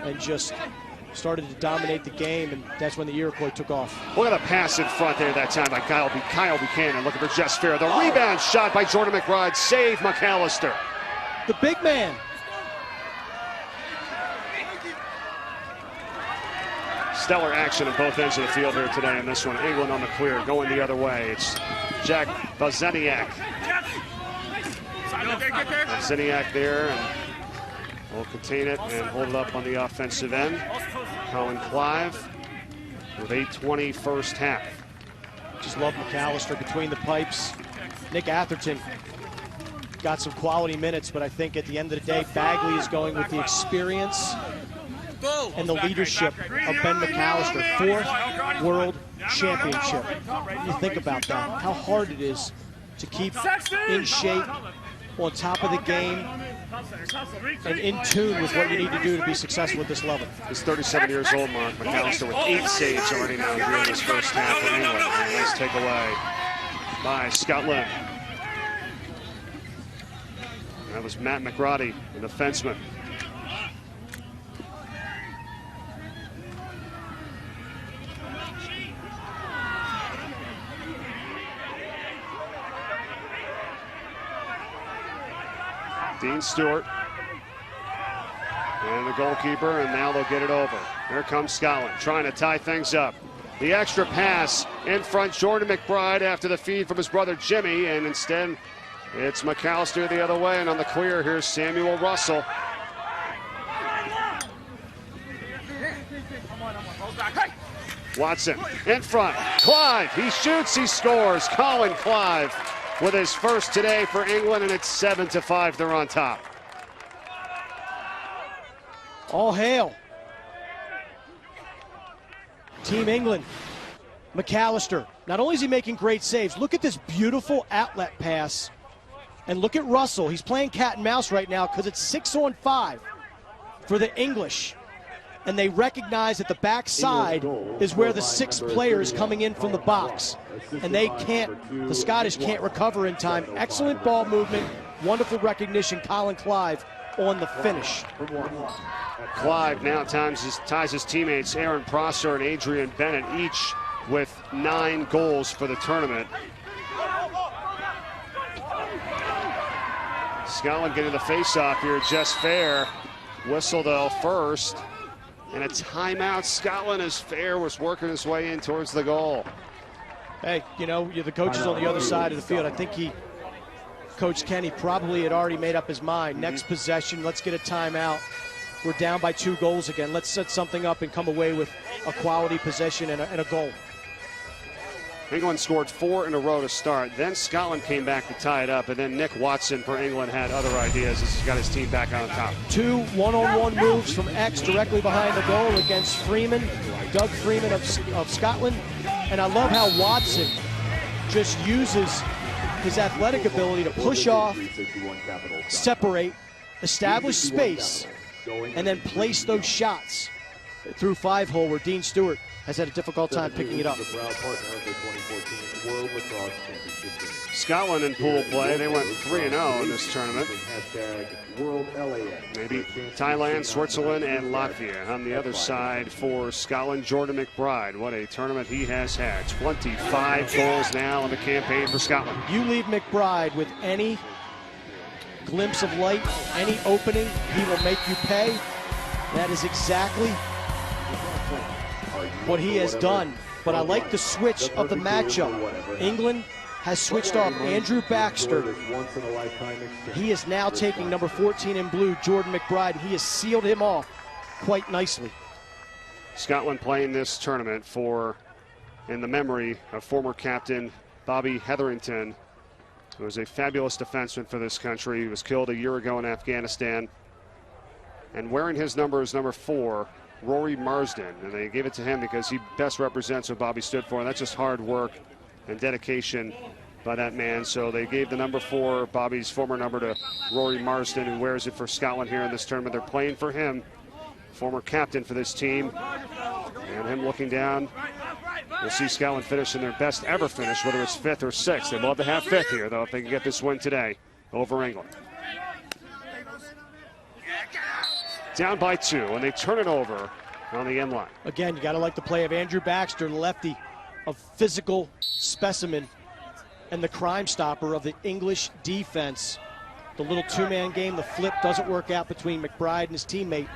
and just started to dominate the game, and that's when the Iroquois took off.
Look at the pass in front there that time by Kyle Buchanan. Looking for Jess Fair. The rebound shot by Jordan McBride. Save McAllister.
The big man.
Stellar action at both ends of the field here today in this one. England on the clear, going the other way. It's Jack Bazaniak. Bazaniak there, and will contain it and hold it up on the offensive end. Colin Clive with 8:20 first half.
Just love McAllister between the pipes. Nick Atherton got some quality minutes, but I think at the end of the day, Bagley is going with the experience and the leadership of Ben McAllister. 4th World Championship. You think about that, how hard it is to keep in shape, on top of the game, and in tune with what you need to do to be successful at this level.
He's 37 years old, Mark. McAllister with 8 saves already now here in this first half for England. And a nice takeaway by Scotland. That was Matt McBride, the defenseman. Dean Stewart and the goalkeeper, and now they'll get it over. Here comes Scotland trying to tie things up. The extra pass in front, Jordan McBride after the feed from his brother Jimmie, and instead it's McAllister the other way, and on the clear here's Samuel Russell. Watson in front, Clive, he shoots, he scores. Colin Clive with his first today for England, and it's 7-5. They're on top.
All hail Team England. McAllister, not only is he making great saves, look at this beautiful outlet pass. And look at Russell. He's playing cat and mouse right now because it's 6-on-5 for the English. And they recognize that the backside is where the 6 players coming in from the box. And they can't, the Scottish can't recover in time. Excellent ball movement, wonderful recognition. Colin Clive on the finish.
Clive now ties his teammates Aaron Prosser and Adrian Bennett, each with 9 goals for the tournament. Scotland getting the face-off here just fair. Whistle though first. And a timeout. Scotland as Fair was working his way in towards the goal.
Hey, you know, the coach is on the other side of the field. I think Coach Kenny probably had already made up his mind. Next possession, let's get a timeout. We're down by 2 goals again. Let's set something up and come away with a quality possession and a goal.
England scored 4 in a row to start. Then Scotland came back to tie it up, and then Nick Watson for England had other ideas as he got his team back on top.
2 one-on-one moves from X directly behind the goal against Freeman, Doug Freeman of Scotland. And I love how Watson just uses his athletic ability to push off, separate, establish space, and then place those shots through 5-hole where Dean Stewart has had a difficult time picking it up.
Scotland in pool play, they went 3-0 in this tournament. Maybe Thailand, Switzerland, and Latvia. On the other side for Scotland, Jordan McBride. What a tournament he has had. 25 goals now in the campaign for Scotland.
You leave McBride with any glimpse of light, any opening, he will make you pay. That is exactly what he has done. But I like the switch of the matchup. England has switched off Andrew Baxter. He is now taking number 14 in blue, Jordan McBride. He has sealed him off quite nicely.
Scotland playing this tournament in the memory of former captain Bobby Hetherington, who was a fabulous defenseman for this country. He was killed a year ago in Afghanistan. And wearing his number is number 4, Rory Marsden. And they gave it to him because he best represents what Bobby stood for. And that's just hard work and dedication by that man. So they gave the number 4, Bobby's former number, to Rory Marsden, who wears it for Scotland here in this tournament. They're playing for him, former captain for this team. And him looking down, we'll see Scotland finish in their best ever finish, whether it's 5th or 6th. They'd love to have 5th here, though, if they can get this win today over England. Down by 2, and they turn it over on the end line.
Again, you got to like the play of Andrew Baxter, the lefty, a physical specimen and the crime stopper of the English defense. The little 2-man game, the flip doesn't work out between McBride and his teammate.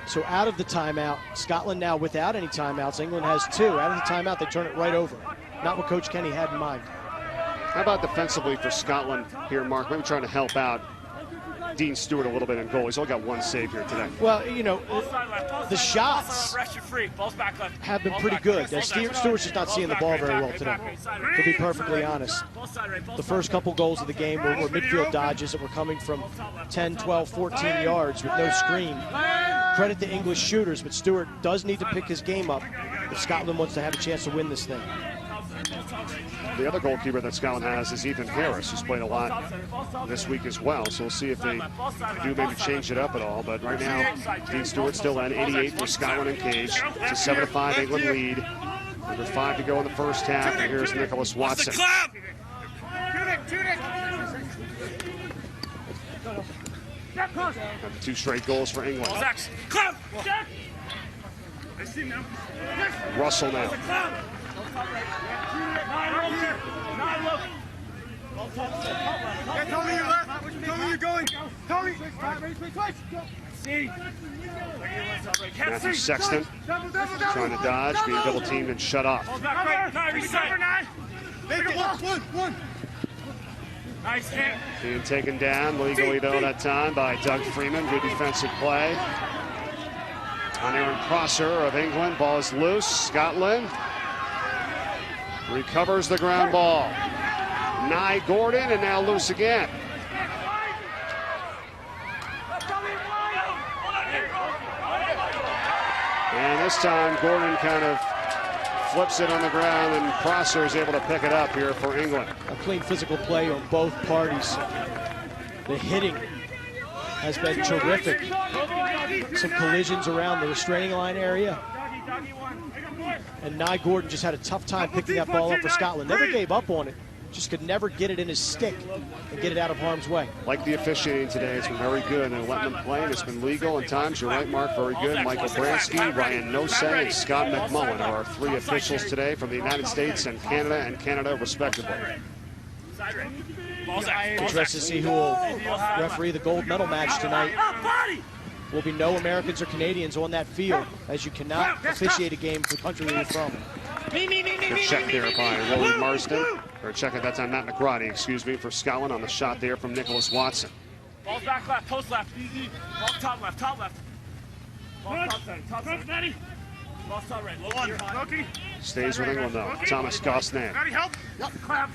So out of the timeout, Scotland now without any timeouts. England has 2. Out of the timeout, they turn it right over. Not what Coach Kenny had in mind.
How about defensively for Scotland here, Mark? Maybe trying to help out Dean Stewart a little bit in goal. He's only got one save here today.
Well, you know, the shots have been pretty good. Stewart's just not seeing the ball very well today, to be perfectly honest. The first couple goals of the game were midfield dodges that were coming from 10, 12, 14 yards with no screen. Credit the English shooters, but Stewart does need to pick his game up if Scotland wants to have a chance to win this thing.
The other goalkeeper that Scotland has is Ethan Harris, who's played a lot this week as well. So we'll see if they do maybe change it up at all. But right now, Dean Stewart still at 88 for Scotland and Cage. It's a 7-5 England lead. Under 5 to go in the first half. And here's Nicholas Watson. And 2 straight goals for England. Russell now.
Tell me you're left. Tell me you're going. Tell me.
Matthew Sexton trying to dodge, being double teamed and shut off.
Nice hit.
Being taken down legally though that time by Doug Freeman. Good defensive play. On Aaron Prosser of England. Ball is loose. Scotland recovers the ground ball. Nye Gordon, and now loose again. And this time Gordon kind of flips it on the ground, and Prosser is able to pick it up here for England.
A clean physical play on both parties. The hitting has been terrific. Some collisions around the restraining line area. And Nye Gordon just had a tough time picking that ball up for Scotland. Never gave up on it. Just could never get it in his stick and get it out of harm's way.
Like the officiating today, it's been very good, and letting them play, and it's been legal in times. You're right, Mark, very good. Michael Bransky, Ryan Nosey, and Scott McMullen are our 3 officials today from the United States and Canada, respectively.
Interested to see who will referee the gold medal match tonight. Will be no Americans or Canadians on that field, as you cannot officiate a game for the country where you're from.
Good check there by Rory Marsden, or check at that time Matt McBride, excuse me, for Scotland on the shot there from Nicholas Watson.
Ball's back left, post left. Ball top left, top left. Ball top center, top center. Ball top right, low.
Stays with England though, Thomas Gosnan.
Ready, help? Yep. Clap.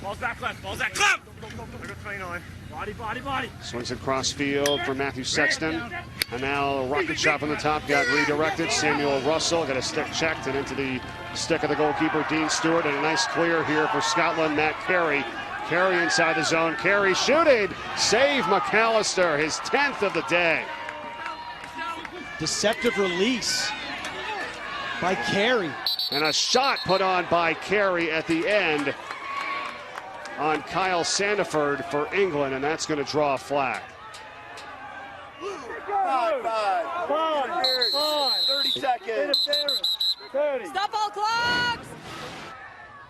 Ball's back left, ball's back, clap! I got 29. Body, body, body.
Swings it cross field for Matthew Sexton. And now a rocket shot from the top got redirected. Samuel Russell got a stick checked and into the stick of the goalkeeper, Dean Stewart. And a nice clear here for Scotland, Matt Carey. Carey inside the zone. Carey shooting. Save McAllister, his 10th of the day.
Deceptive release by Carey.
And a shot put on by Carey at the end on Kyle Sandiford for England, and that's going to draw a flag.
30 seconds. 30.
Stop all clocks!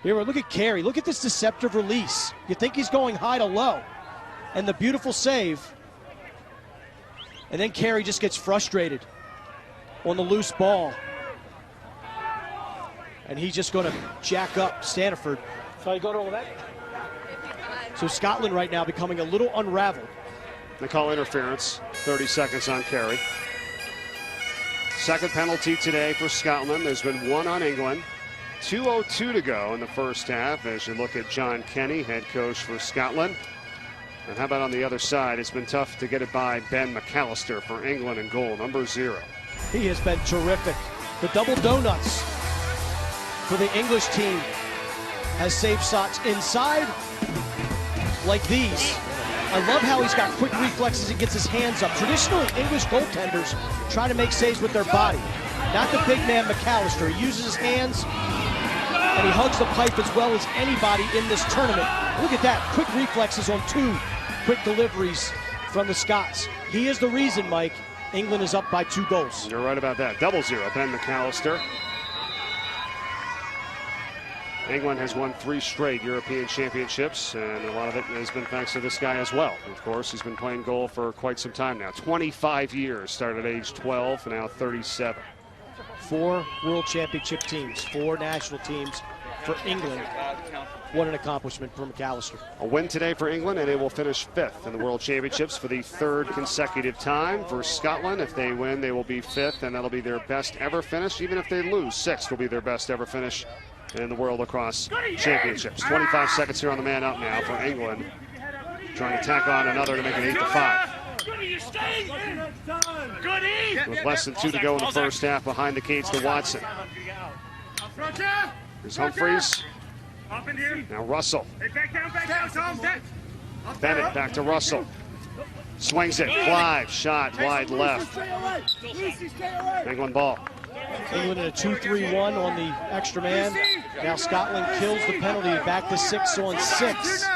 Here, look at Carey. Look at this deceptive release. You think he's going high to low. And the beautiful save. And then Carey just gets frustrated on the loose ball. And he's just going to jack up Sandiford. So you go to all that. So Scotland right now becoming a little unraveled.
They call interference. 30 seconds on Carey. Second penalty today for Scotland. There's been 1 on England. 2:02 to go in the first half as you look at John Kenny, head coach for Scotland. And how about on the other side? It's been tough to get it by Ben McAllister for England in goal, number 0.
He has been terrific. The double donuts for the English team has saved shots inside like these. I love how he's got quick reflexes and gets his hands up. Traditionally, English goaltenders try to make saves with their body. Not the big man McAllister. He uses his hands and he hugs the pipe as well as anybody in this tournament. Look at that, quick reflexes on 2 quick deliveries from the Scots. He is the reason, Mike, England is up by 2 goals.
You're right about that. 0-0, Ben McAllister. England has won 3 straight European championships, and a lot of it has been thanks to this guy as well. Of course, he's been playing goal for quite some time now. 25 years, started at age 12, and now 37.
4 world championship teams, 4 national teams for England. What an accomplishment for McAllister.
A win today for England, and they will finish 5th in the World Championships for the 3rd consecutive time. For Scotland, if they win, they will be 5th, and that'll be their best ever finish. Even if they lose, 6th will be their best ever finish in the World Lacrosse Championships. 25 seconds here on the man up now for England. Trying to tack on another to make it 8-5. With less than 2 to go in the first half, behind the cage to Watson. Here's Humphreys. Now Russell. Bennett back to Russell. Swings it. Clive. Shot wide left. England ball.
England in a 2-3-1 on the extra man. Now Scotland kills the penalty. Back to 6 on 6.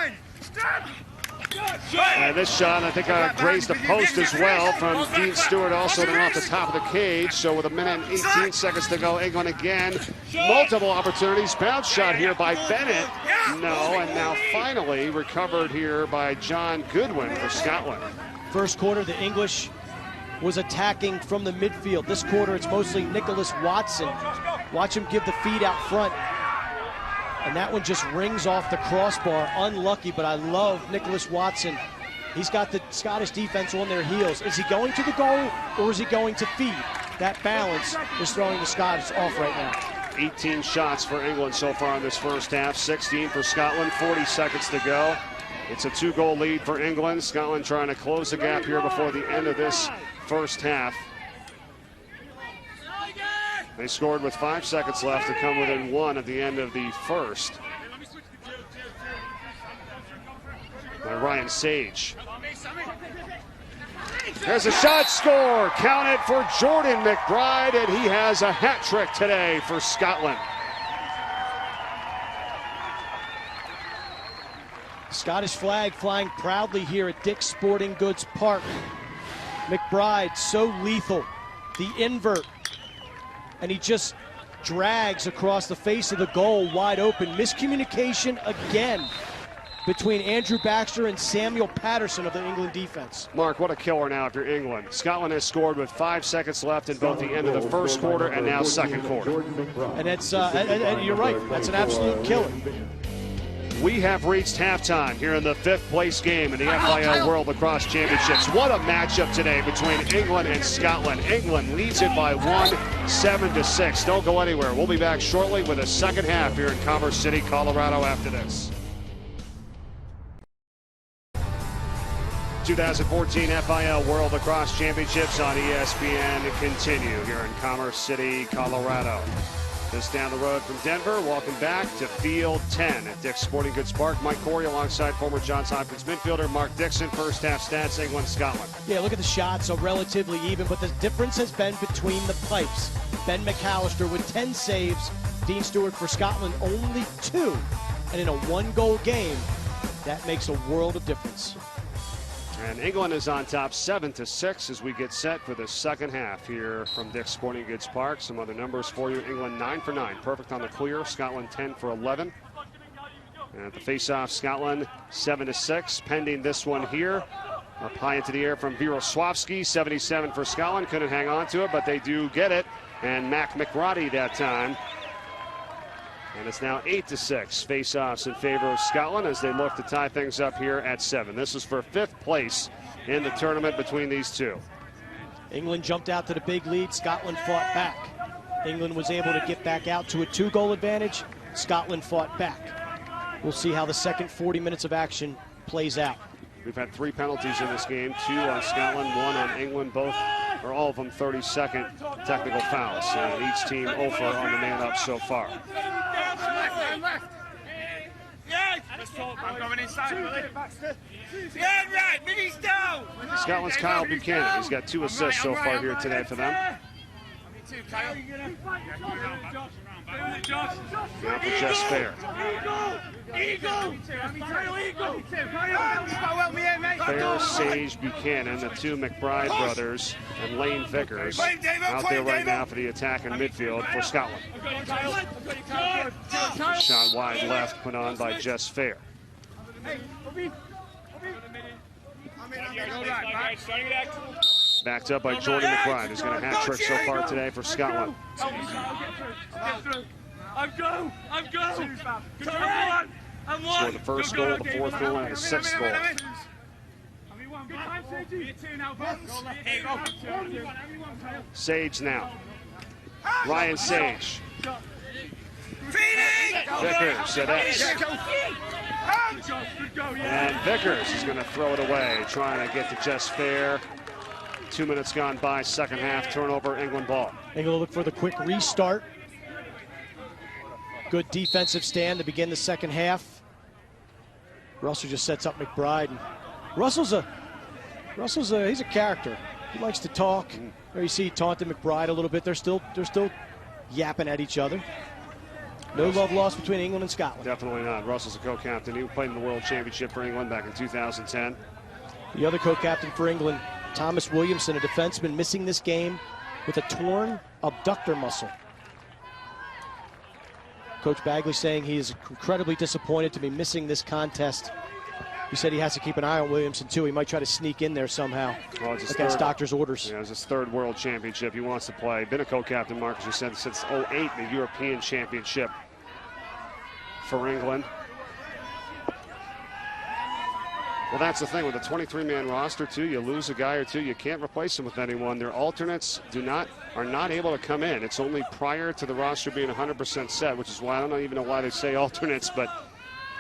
And this shot, I think, grazed the post as well from Dean Stewart, also then off the top of the cage. So with 1 minute and 18 seconds to go, England again. Multiple opportunities. Bounce shot here by Bennett. No, and now finally recovered here by John Goodwin for Scotland.
First quarter, the English was attacking from the midfield. This quarter, it's mostly Nicholas Watson. Watch him give the feed out front. And that one just rings off the crossbar. Unlucky, but I love Nicholas Watson. He's got the Scottish defense on their heels. Is he going to the goal, or is he going to feed? That balance is throwing the Scottish off right now.
18 shots for England so far in this first half. 16 for Scotland. 40 seconds to go. It's a 2-goal lead for England. Scotland trying to close the gap here before the end of this first half. They scored with 5 seconds left to come within 1 at the end of the first. By Ryan Sage. There's a shot, score. Counted for Jordan McBride, and he has a hat trick today for Scotland.
Scottish flag flying proudly here at Dick's Sporting Goods Park. McBride so lethal. The invert. And he just drags across the face of the goal wide open. Miscommunication again between Andrew Baxter and Samuel Patterson of the England defense.
Mark, what a killer now if you're England. Scotland has scored with 5 seconds left in both the end of the first quarter and now second quarter.
And that's, and you're right, that's an absolute killer.
We have reached halftime here in the 5th place game in the FIL World Lacrosse Championships. What a matchup today between England and Scotland. England leads it by 1, 7-6. Don't go anywhere. We'll be back shortly with a second half here in Commerce City, Colorado after this. 2014 FIL World Lacrosse Championships on ESPN continue here in Commerce City, Colorado. Just down the road from Denver. Welcome back to Field 10 at Dick's Sporting Goods Park. Mike Corey alongside former Johns Hopkins midfielder Mark Dixon. First half stats, England, Scotland.
Yeah, look at the shots, so relatively even, but the difference has been between the pipes. Ben McAllister with 10 saves, Dean Stewart for Scotland only 2. And in a 1-goal game, that makes a world of difference.
And England is on top 7-6 as we get set for the second half here from Dick's Sporting Goods Park. Some other numbers for you. England 9 for 9, perfect on the clear. Scotland 10 for 11. And at the face-off, Scotland 7-6, pending this one here. Up high into the air from Virosławski, 77 for Scotland. Couldn't hang on to it, but they do get it. And Mcbride that time. And it's now 8-6 face-offs in favor of Scotland as they look to tie things up here at 7. This is for 5th place in the tournament between these two.
England jumped out to the big lead. Scotland fought back. England was able to get back out to a 2-goal advantage. Scotland fought back. We'll see how the second 40 minutes of action plays out.
We've had 3 penalties in this game, 2 on Scotland, 1 on England, both or all of them 32nd technical fouls. And each team 0 for on the man up so far. Scotland's Kyle Buchanan. He's got 2 assists so far here today for them. Now for Jess Fair. Fair, Sage, Buchanan, the 2 McBride brothers, and Lane Vickers out there right now for the attack in midfield for Scotland. Shot wide left, put on by Jess Fair. Backed up by Jordan McBride, who's got a hat trick so far today for Scotland.
I'm go! Turn one! And one!
Scored the first goal, the fourth goal, and the sixth goal. Sage now. Ryan Sage. Vickers at X. And Vickers is going to throw it away, trying to get to Jess Fair. 2 minutes gone by, second half, turnover, England ball.
England will look for the quick restart. Good defensive stand to begin the second half. Russell just sets up McBride. And Russell's a character. He likes to talk. There you see taunting McBride a little bit. They're still yapping at each other. No love lost between England and Scotland.
Definitely not. Russell's a co-captain. He played in the World Championship for England back in 2010.
The other co-captain for England, Thomas Williamson, a defenseman, missing this game with a torn abductor muscle. Coach Bagley saying he is incredibly disappointed to be missing this contest. He said he has to keep an eye on Williamson, too. He might try to sneak in there somehow against doctor's orders.
Yeah, it's his third World Championship. He wants to play. Been a co-captain, Marcus, you said, since 08, the European Championship for England. Well, that's the thing with a 23-man roster, too. You lose a guy or two, you can't replace him with anyone. Their alternates are not able to come in. It's only prior to the roster being 100% set, which is why I don't even know why they say alternates, but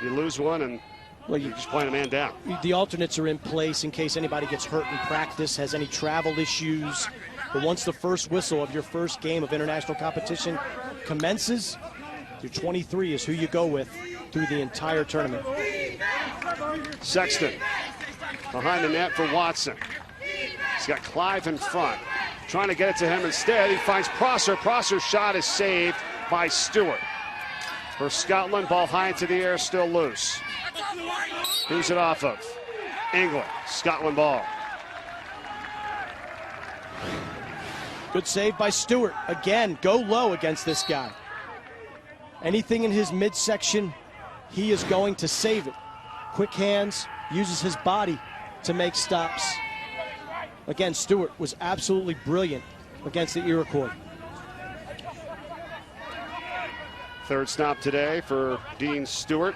you lose one and you're just playing a man down.
The alternates are in place in case anybody gets hurt in practice, has any travel issues. But once the first whistle of your first game of international competition commences, your 23 is who you go with through the entire tournament.
Sexton behind the net for Watson. He's got Clive in front, trying to get it to him instead. He finds Prosser. Prosser's shot is saved by Stewart. For Scotland, ball high into the air, still loose. Who's it off of? England. Scotland ball.
Good save by Stewart. Again, go low against this guy. Anything in his midsection, he is going to save it. Quick hands, uses his body to make stops. Again, Stewart was absolutely brilliant against the Iroquois.
Third stop today for Dean Stewart.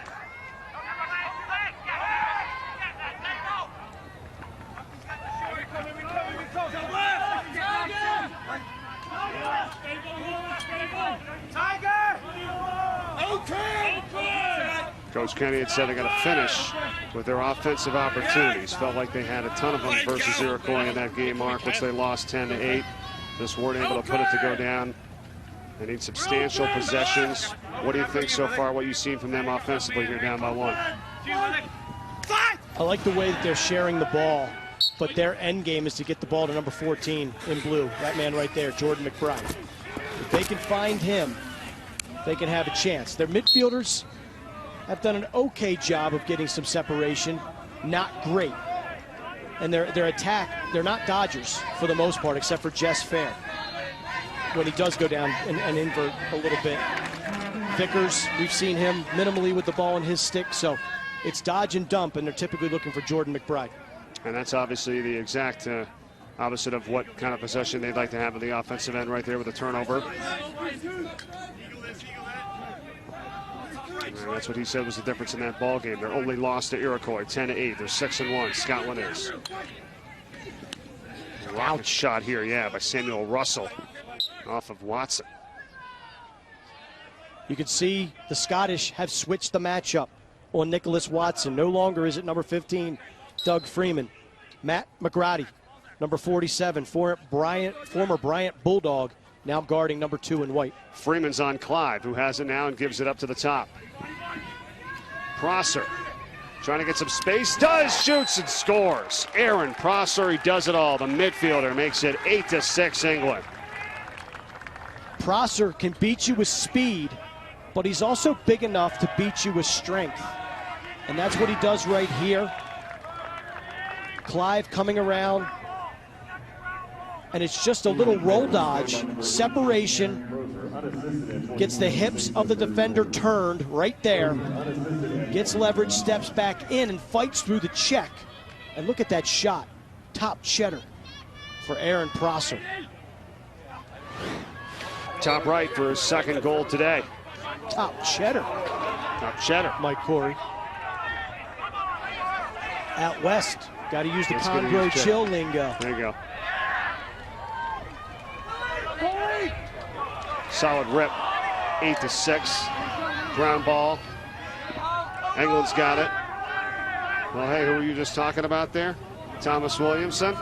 Coach Kenny had said they're going to finish with their offensive opportunities. Felt like they had a ton of them versus Iroquois in that game, Mark, which they lost 10-8. Just weren't able to put it to go down. They need substantial possessions. What do you think so far, what you've seen from them offensively here down by one?
I like the way that they're sharing the ball, but their end game is to get the ball to number 14 in blue. That man right there, Jordan McBride. If they can find him, they can have a chance. Their midfielders have done an okay job of getting some separation, not great. And their attack, they're not Dodgers for the most part, except for Jess Fair, when he does go down and invert a little bit. Vickers, we've seen him minimally with the ball in his stick, so it's dodge and dump, and they're typically looking for Jordan McBride.
And that's obviously the exact opposite of what kind of possession they'd like to have on the offensive end right there with a turnover. And that's what he said was the difference in that ball game. They're only lost to Iroquois, 10-8. They're 6-1. Scotland is. Rocket shot here, yeah, by Samuel Russell off of Watson.
You can see the Scottish have switched the matchup on Nicholas Watson. No longer is it number 15, Doug Freeman. Matt McGrady, number 47, former Bryant Bulldog, now guarding number 2 in white.
Freeman's on Clive, who has it now and gives it up to the top. Prosser trying to get some space, shoots and scores. Aaron Prosser, he does it all. The midfielder makes it 8-6 England.
Prosser can beat you with speed, but he's also big enough to beat you with strength. And that's what he does right here. Clive coming around, and it's just a little roll dodge, separation, gets the hips of the defender turned right there, gets leverage, steps back in, and fights through the check. And look at that shot, top cheddar for Aaron Prosser.
Top right for his second goal today.
Top cheddar.
Top cheddar.
Mike Corey. Out west, got to use the Conroe chill lingo.
There you go. Solid rip, 8-6. Ground ball. England's got it. Well, hey, who were you just talking about there? Thomas Williamson.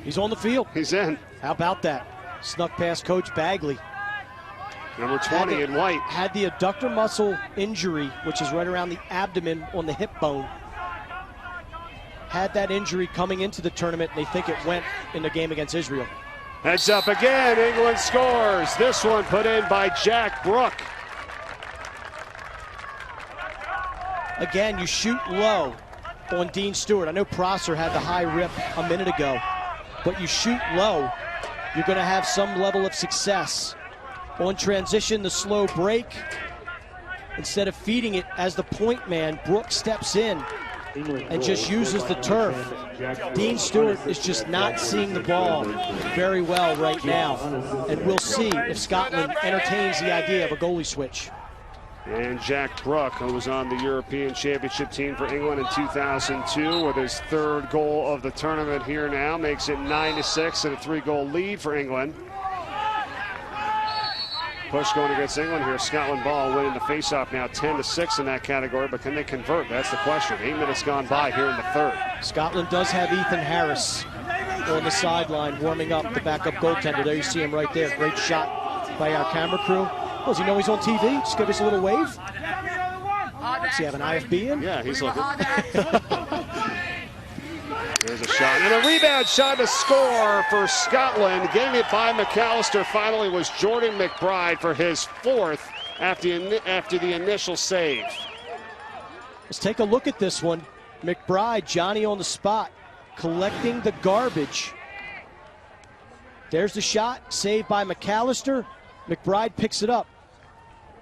He's on the field.
He's in.
How about that? Snuck past Coach Bagley.
Number 20 in white.
Had the adductor muscle injury, which is right around the abdomen on the hip bone. Had that injury coming into the tournament, and they think it went in the game against Israel.
Heads up again, England scores. This one put in by Jack Brook.
Again, you shoot low on Dean Stewart. I know Prosser had the high rip a minute ago, but you shoot low, you're going to have some level of success. On transition, the slow break, instead of feeding it as the point man, Brook steps in and just uses the turf. Dean Stewart is just not seeing the ball very well right now, and we'll see if Scotland entertains the idea of a goalie switch.
And Jack Brook, who was on the European Championship team for England in 2002, with his third goal of the tournament here now, makes it 9-6 and a 3-goal lead for England. Push going against England here. Scotland ball winning the faceoff now, 10-6 in that category, but can they convert? That's the question. 8 minutes gone by here in the third.
Scotland does have Ethan Harris on the sideline warming up, the backup goaltender. There you see him right there. Great shot by our camera crew. Does he know he's on TV? Just give us a little wave. Does he have an IFB in?
Yeah, he's looking. There's a shot and a rebound shot to score for Scotland. Getting it by McAllister finally was Jordan McBride for his 4th after the initial save.
Let's take a look at this one. McBride, Johnny on the spot, collecting the garbage. There's the shot, saved by McAllister. McBride picks it up.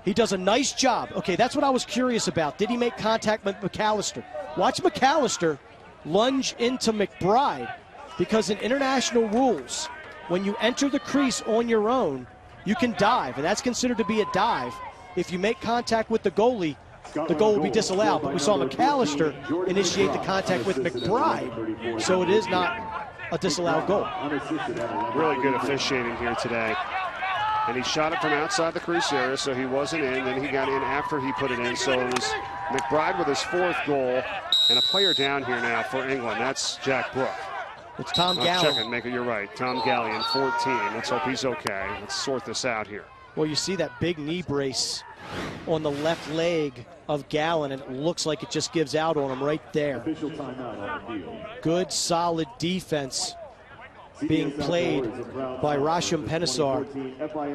He does a nice job. Okay, that's what I was curious about. Did he make contact with McAllister? Watch McAllister lunge into McBride, because in international rules, when you enter the crease on your own, you can dive, and that's considered to be a dive. If you make contact with the goalie, the goal will be disallowed. But we saw McAllister initiate the contact with McBride, so it is not a disallowed goal.
Really good officiating here today. And he shot it from outside the crease area, so he wasn't in. Then he got in after he put it in. So it was McBride with his 4th goal. And a player down here now for England. That's Jack Brook.
It's Tom Gallen.
Checking, make it, you're right. Tom Gallen, 14. Let's hope he's okay. Let's sort this out here.
Well, you see that big knee brace on the left leg of Gallen, and it looks like it just gives out on him right there. Good, solid defense being played by Rasham Penisar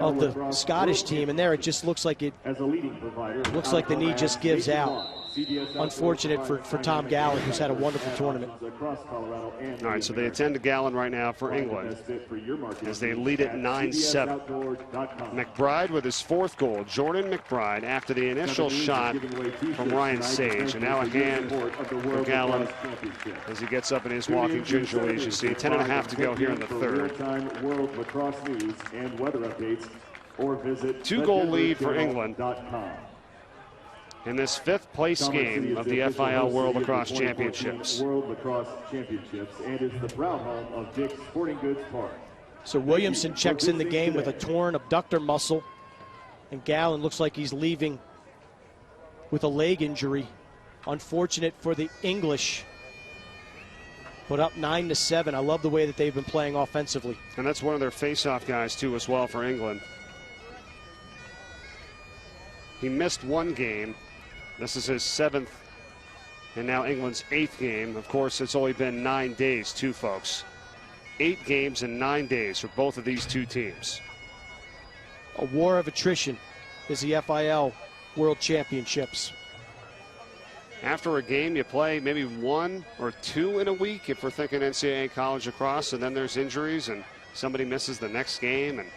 of the Scottish team, and there it just looks like the knee just gives out. Unfortunate for Tom Gallen, who's had a wonderful tournament.
All right, so they attend to Gallen right now for England as they lead it 9-7. McBride with his 4th goal. Jordan McBride after the initial shot from Ryan Sage. And now a hand for Gallen as he gets up and is walking gingerly, as you see. 10.5 to go here in the third. 2-goal lead for England in this 5th place game of the FIL World Lacrosse Championships.
And is the proud home of Dick's Sporting Goods Park.
So Williamson checks in the game with a torn abductor muscle, and Gallen looks like he's leaving with a leg injury. Unfortunate for the English, but up 9-7. I love the way that they've been playing offensively.
And that's one of their face-off guys too as well for England. He missed 1 game. This is his 7th and now England's 8th game. Of course, it's only been 9 days too, folks. 8 games in 9 days for both of these two teams.
A war of attrition is the FIL World Championships.
After a game, you play maybe 1 or 2 in a week if we're thinking NCAA college lacrosse, and then there's injuries and somebody misses the next game. And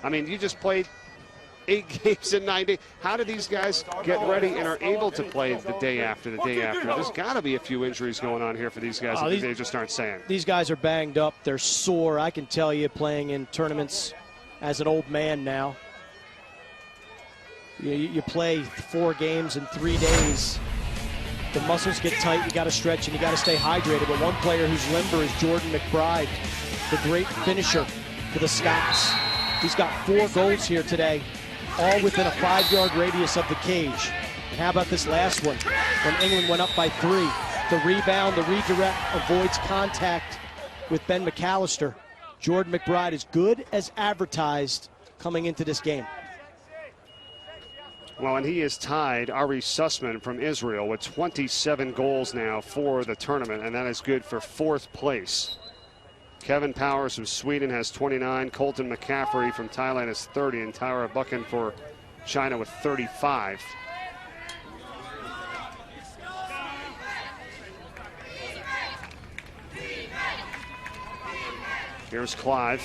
I mean, you just played 8 games in 9 days. How do these guys get ready and are able to play the day after, the day after? There's got to be a few injuries going on here for these guys that they just aren't saying.
These guys are banged up. They're sore. I can tell you, playing in tournaments as an old man now. You play 4 games in 3 days. The muscles get tight, you got to stretch, and you got to stay hydrated. But one player who's limber is Jimmie Mcbride, the great finisher for the Scots. He's got 4 goals here today, all within a 5-yard radius of the cage. And how about this last one? When England went up by 3, the rebound, the redirect, avoids contact with Ben McAllister. Jimmie Mcbride is good as advertised coming into this game.
Well, and he has tied Ari Sussman from Israel with 27 goals now for the tournament, and that is good for 4th place. Kevin Powers from Sweden has 29. Colton McCaffrey from Thailand has 30, and Tyra Buchan for China with 35. Here's Clive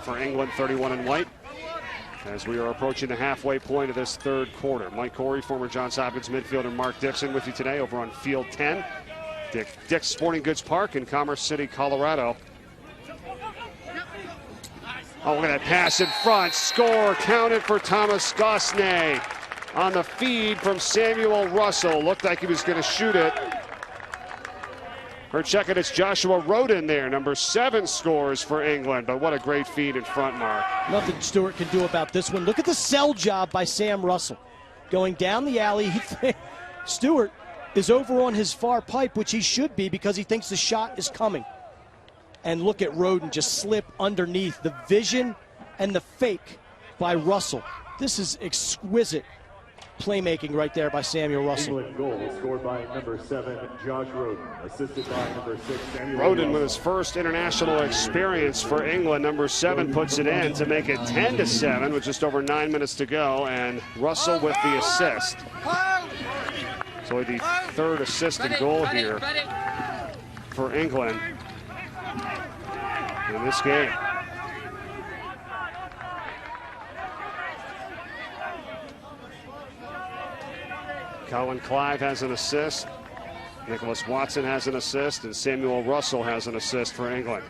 for England, 31 in white, as we are approaching the halfway point of this 3rd quarter. Mike Corey, former Johns Hopkins midfielder Mark Dixon with you today over on Field 10. Dick's Sporting Goods Park in Commerce City, Colorado. Oh, look at that pass in front. Score counted for Thomas Gosney on the feed from Samuel Russell. Looked like he was going to shoot it. Or check it, it's Joshua Roden there. Number 7 scores for England, but what a great feed in front, Mark.
Nothing Stewart can do about this one. Look at the sell job by Sam Russell. Going down the alley, Stewart is over on his far pipe, which he should be because he thinks the shot is coming. And look at Roden just slip underneath. The vision and the fake by Russell. This is exquisite playmaking right there by Samuel Russell.
England goal scored by number 7, Josh Roden, assisted by number 6, Samuel
Roden with his first international experience for England. Number 7 puts it in to make it 10-7 with just over 9 minutes to go, and Russell with the assist. So the 3rd assist and goal here for England in this game. Colin Clive has an assist. Nicholas Watson has an assist, and Samuel Russell has an assist for England.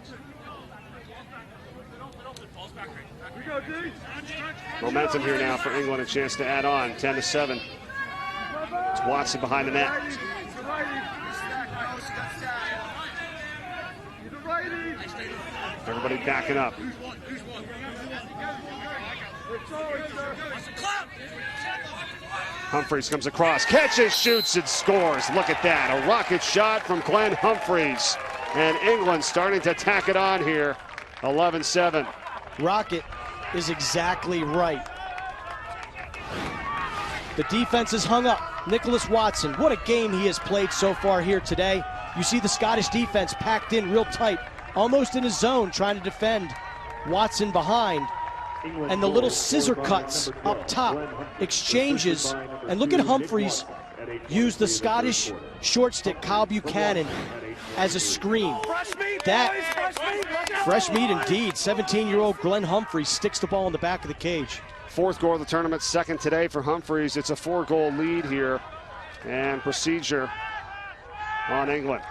Momentum here now for England, a chance to add on, 10-7. It's Watson behind the net. Everybody backing up. Humphreys comes across, catches, shoots, and scores. Look at that, a rocket shot from Glenn Humphreys. And England starting to tack it on here, 11-7.
Rocket is exactly right. The defense is hung up. Nicholas Watson, what a game he has played so far here today. You see the Scottish defense packed in real tight, almost in his zone, trying to defend Watson behind. And the little scissor cuts up top, exchanges, and look at Humphreys use the Scottish short stick, Kyle Buchanan, as a screen. That, fresh meat indeed. 17-year-old Glenn Humphreys sticks the ball in the back of the cage.
4th goal of the tournament, 2nd today for Humphreys. It's a 4-goal lead here, and procedure on England.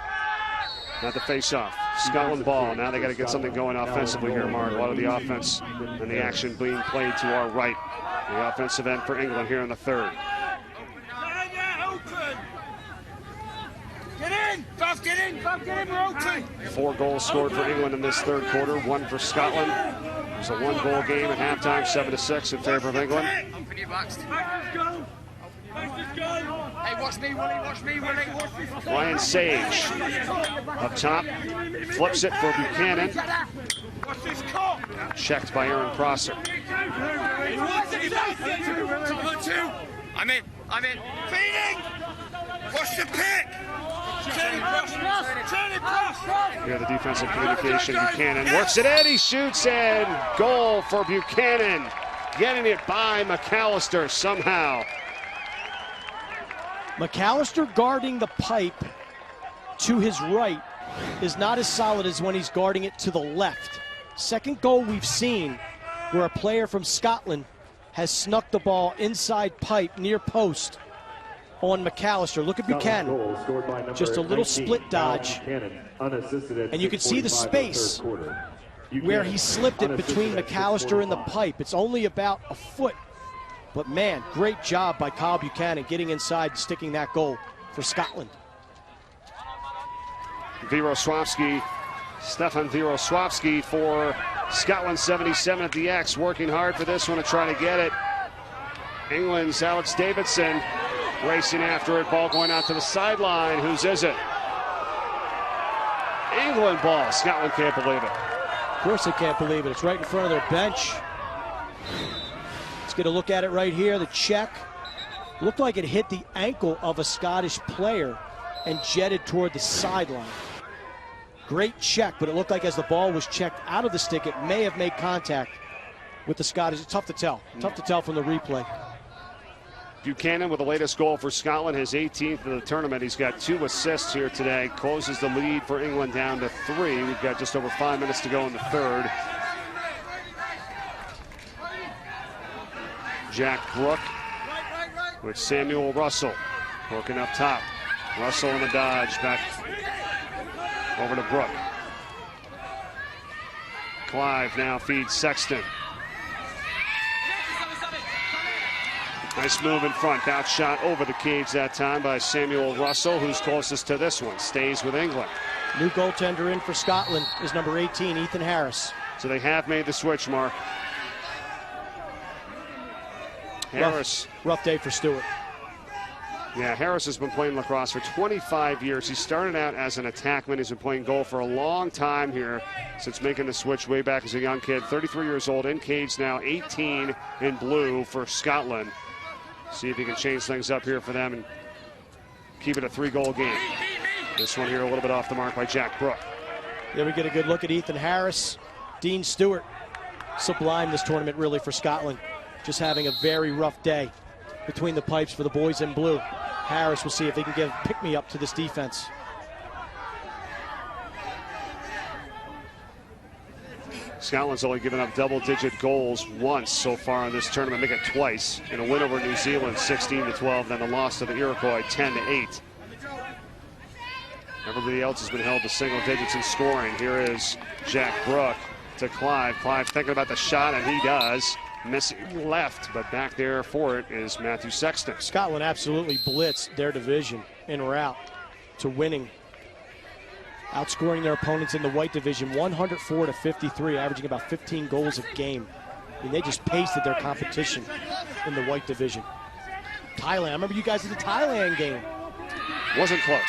Not the face-off. Scotland ball. Now they got to get something going offensively here, Mark. A lot of the offense and the action being played to our right. The offensive end for England here in the 3rd.
Get in! Buff, get in! Buff, get in! We're open!
4 goals scored for England in this 3rd quarter. 1 for Scotland. It was a 1-goal game at halftime, 7-6 in favor of England.
Open your box. Hey, watch me, Willie, watch me, Willie.
Ryan Sage up top, flips it for Buchanan. Checked by Aaron Prosser.
I'm in. Feeding! Watch the pick! Turn it cross!
Here the defensive communication, Buchanan works it in, he shoots, and goal for Buchanan. Getting it by McAllister somehow.
McAllister guarding the pipe to his right is not as solid as when he's guarding it to the left. 2nd goal we've seen where a player from Scotland has snuck the ball inside pipe near post on McAllister. Look at Buchanan. Just a little split dodge. And you can see the space where he slipped it between McAllister and the pipe. It's only about a foot But man, great job by Kyle Buchanan getting inside and sticking that goal for Scotland.
Stefan Wierosławski for Scotland 77 at the X, working hard for this one to try to get it. England's Alex Davidson racing after it, ball going out to the sideline. Whose is it? England ball. Scotland can't believe it.
Of course they can't believe it. It's right in front of their bench. Let's get a look at it right here. The check looked like it hit the ankle of a Scottish player and jetted toward the sideline. Great check, but it looked like as the ball was checked out of the stick, it may have made contact with the Scottish. It's tough to tell. Tough to tell from the replay.
Buchanan with the latest goal for Scotland, his 18th of the tournament. He's got 2 assists here today. Closes the lead for England down to 3. We've got just over 5 minutes to go in the third. Jack Brook with Samuel Russell working up top. Russell in the dodge, back over to Brook. Clive now feeds Sexton. Nice move in front. Outshot over the cage that time by Samuel Russell, who's closest to this one. Stays with England.
New goaltender in for Scotland is number 18, Ethan Harris.
So they have made the switch, Mark. Harris.
Rough day for Stewart.
Yeah, Harris has been playing lacrosse for 25 years. He started out as an attackman. He's been playing goal for a long time here since making the switch way back as a young kid. 33 years old, in cage now, 18 in blue for Scotland. See if he can change things up here for them and keep it a 3-goal game. This one here a little bit off the mark by Jack Brook.
There we get a good look at Ethan Harris. Dean Stewart, sublime this tournament really for Scotland. Just having a very rough day between the pipes for the boys in blue. Harris will see if he can give pick-me-up to this defense.
Scotland's only given up double-digit goals once so far in this tournament. Make it twice in a win over New Zealand, 16-12, then the loss to the Iroquois, 10-8. Everybody else has been held to single digits in scoring. Here is Jack Brook to Clive. Clive thinking about the shot, and he does. Missing left, but back there for it is Matthew Sexton.
Scotland absolutely blitzed their division en route to winning, outscoring their opponents in the white division 104-53, averaging about 15 goals a game. I mean, they just pasted their competition in the white division. Thailand, I remember you guys at the Thailand game.
Wasn't close.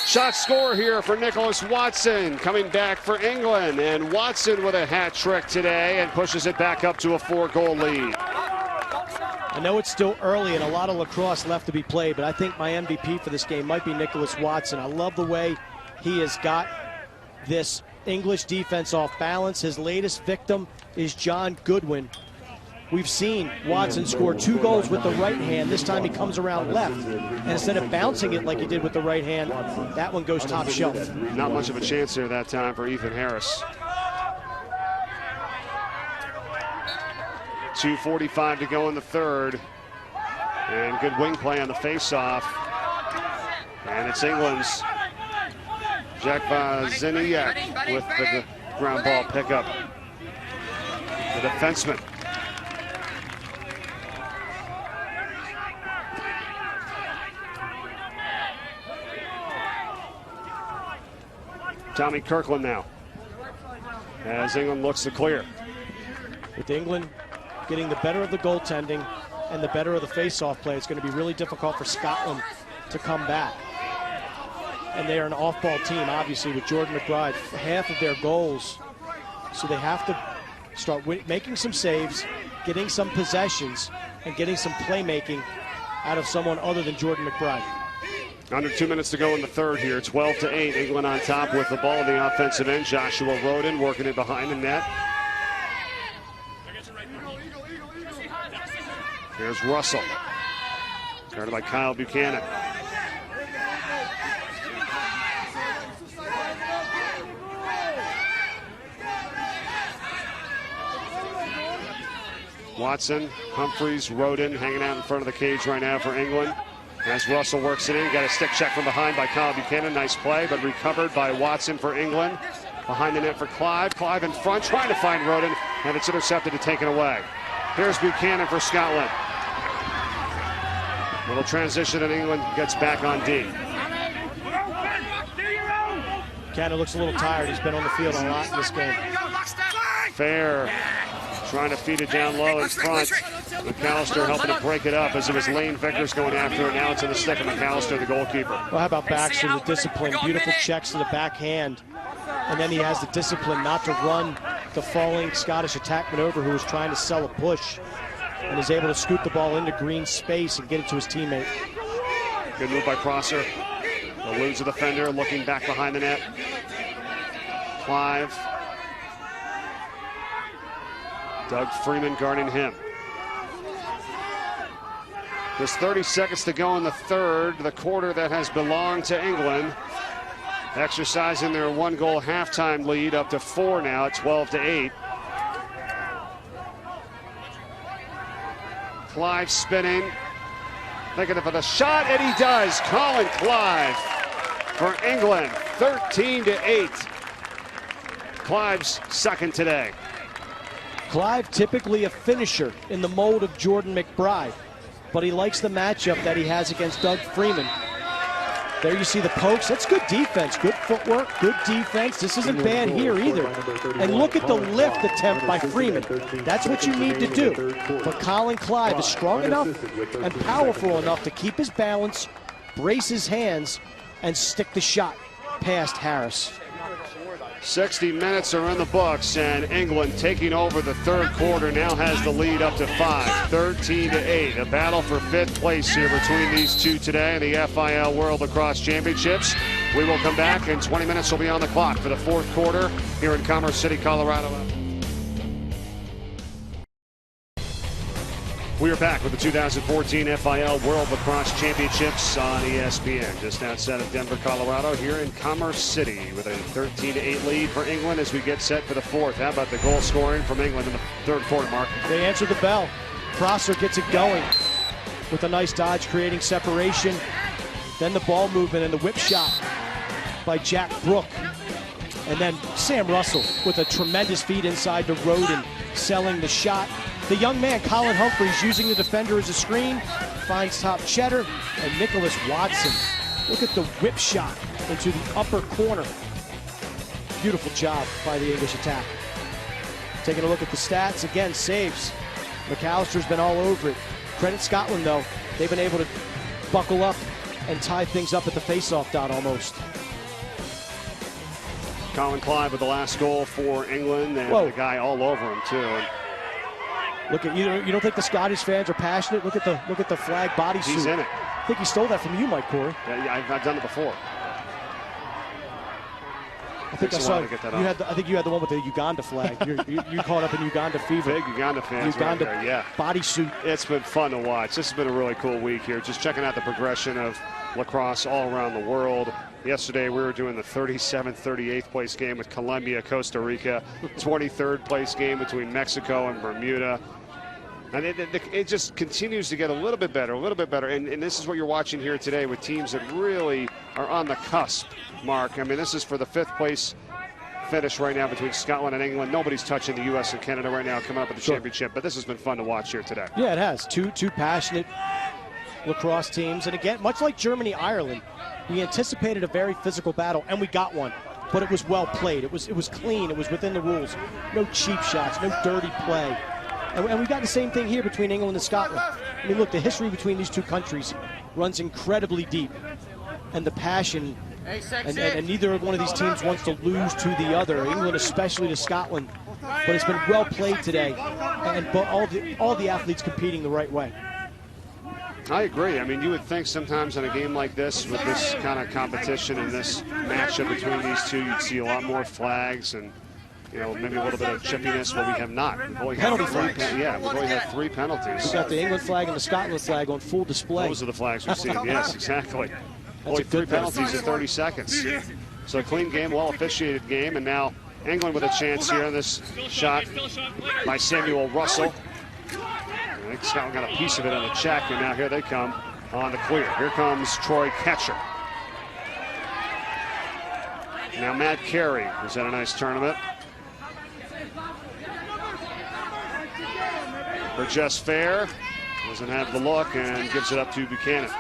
Shot score here for Nicholas Watson, coming back for England. And Watson with a hat trick today and pushes it back up to a 4-goal lead.
I know it's still early and a lot of lacrosse left to be played, but I think my MVP for this game might be Nicholas Watson. I love the way he has got this English defense off balance. His latest victim is John Goodwin. We've seen Watson score 2 goals with the right hand. This time he comes around left. And instead of bouncing it like he did with the right hand, that one goes top shelf.
Not much of a chance here that time for Ethan Harris. 2:45 to go in the third. And good wing play on the faceoff. And it's England's Jack Vaziniak with the ground ball pickup. The defenseman. Tommy Kirkland now, as England looks to clear.
With England getting the better of the goaltending and the better of the face-off play, it's going to be really difficult for Scotland to come back. And they are an off-ball team, obviously, with Jordan McBride, half of their goals. So they have to start making some saves, getting some possessions, and getting some playmaking out of someone other than Jordan McBride.
Under 2 minutes to go in the third here, 12-8. England on top with the ball in the offensive end. Joshua Roden working it behind the net. Here's Russell. Guarded by Kyle Buchanan. Watson, Humphreys, Roden hanging out in front of the cage right now for England. As Russell works it in, got a stick check from behind by Kyle Buchanan. Nice play, but recovered by Watson for England. Behind the net for Clive. Clive in front, trying to find Roden, and it's intercepted and taken away. Here's Buchanan for Scotland. Little transition and England gets back on D.
Canada looks a little tired. He's been on the field a lot in this game.
Fair trying to feed it down low in front. McAllister helping to break it up as it was Lane Vickers going after it. Now it's in the stick of McAllister, the goalkeeper.
Well, how about Baxter, the discipline? Beautiful checks to the backhand. And then he has the discipline not to run the falling Scottish attackman over who was trying to sell a push, and is able to scoop the ball into green space and get it to his teammate.
Good move by Prosser. Eludes the defender, looking back behind the net. Clive. Doug Freeman guarding him. There's 30 seconds to go in the third, the quarter that has belonged to England. Exercising their one-goal halftime lead up to 4 now at 12-8. Clive spinning, thinking of a shot, and he does. Colin Clive for England, 13-8. Clive's second today.
Clive typically a finisher in the mold of Jordan McBride, but he likes the matchup that he has against Doug Freeman. There you see the pokes. That's good defense, good footwork, good defense. This isn't bad here either. And look at the lift attempt by Freeman. That's what you need to do. But Colin Clive is strong enough and powerful enough to keep his balance, brace his hands, and stick the shot past Harris.
60 minutes are in the books, and England taking over the third quarter now has the lead up to 5, 13-8. A battle for 5th place here between these two today in the FIL World Lacrosse Championships. We will come back, and 20 minutes will be on the clock for the fourth quarter here in Commerce City, Colorado. We are back with the 2014 FIL World Lacrosse Championships on ESPN, just outside of Denver, Colorado, here in Commerce City with a 13-8 lead for England as we get set for the fourth. How about the goal scoring from England in the third quarter, Mark?
They answered the bell. Prosser gets it going with a nice dodge, creating separation. Then the ball movement and the whip shot by Jack Brook. And then Sam Russell with a tremendous feed inside to Roden, selling the shot. The young man, Colin Humphreys, using the defender as a screen, finds top Cheddar and Nicholas Watson. Look at the whip shot into the upper corner. Beautiful job by the English attack. Taking a look at the stats, again, saves. McAllister's been all over it. Credit Scotland, though. They've been able to buckle up and tie things up at the face-off dot almost.
Colin Clive with the last goal for England, and the guy all over him, too.
Look at you don't think the Scottish fans are passionate? Look at the flag bodysuit.
He's in it.
I think he stole that from you, Mike Corey.
Yeah, I've done it before.
I think I saw you had. I think you had the one with the Uganda flag. You caught up in Uganda fever.
Big Uganda fans.
Uganda
right there, yeah.
Bodysuit.
It's been fun to watch. This has been a really cool week here. Just checking out the progression of lacrosse all around the world. Yesterday we were doing the 37th, 38th place game with Colombia, Costa Rica, 23rd place game between Mexico and Bermuda. And it just continues to get a little bit better, And this is what you're watching here today with teams that really are on the cusp, Mark. I mean, this is for the 5th place finish right now between Scotland and England. Nobody's touching the U.S. and Canada right now coming up at the championship, but this has been fun to watch here today.
Yeah, it has. Two passionate lacrosse teams. And again, much like Germany, Ireland, we anticipated a very physical battle, and we got one. But it was well played. It was clean. It was within the rules. No cheap shots, no dirty play. And we've got the same thing here between England and Scotland. I mean, look, the history between these two countries runs incredibly deep. And the passion, and neither one of these teams wants to lose to the other, England especially to Scotland. But it's been well played today, and all the athletes competing the right way.
I agree. I mean, you would think sometimes in a game like this, with this kind of competition and this matchup between these two, you'd see a lot more flags and, you know, maybe a little bit of chippiness, but we have not. We've only had
penalty flags.
Yeah, we've only had 3 penalties.
We've got the England flag and the Scotland flag on full display.
Those are the flags we've seen, yes, exactly. Only 3 penalties in 30 seconds. So a clean game, well-officiated game, and now England with a chance here on this shot by Samuel Russell. I think Scotland got a piece of it on the check, and now here they come on the clear. Here comes Troy Ketcher. Now Matt Carey has had a nice tournament. For Just Fair, Doesn't have the look and gives it up to Buchanan.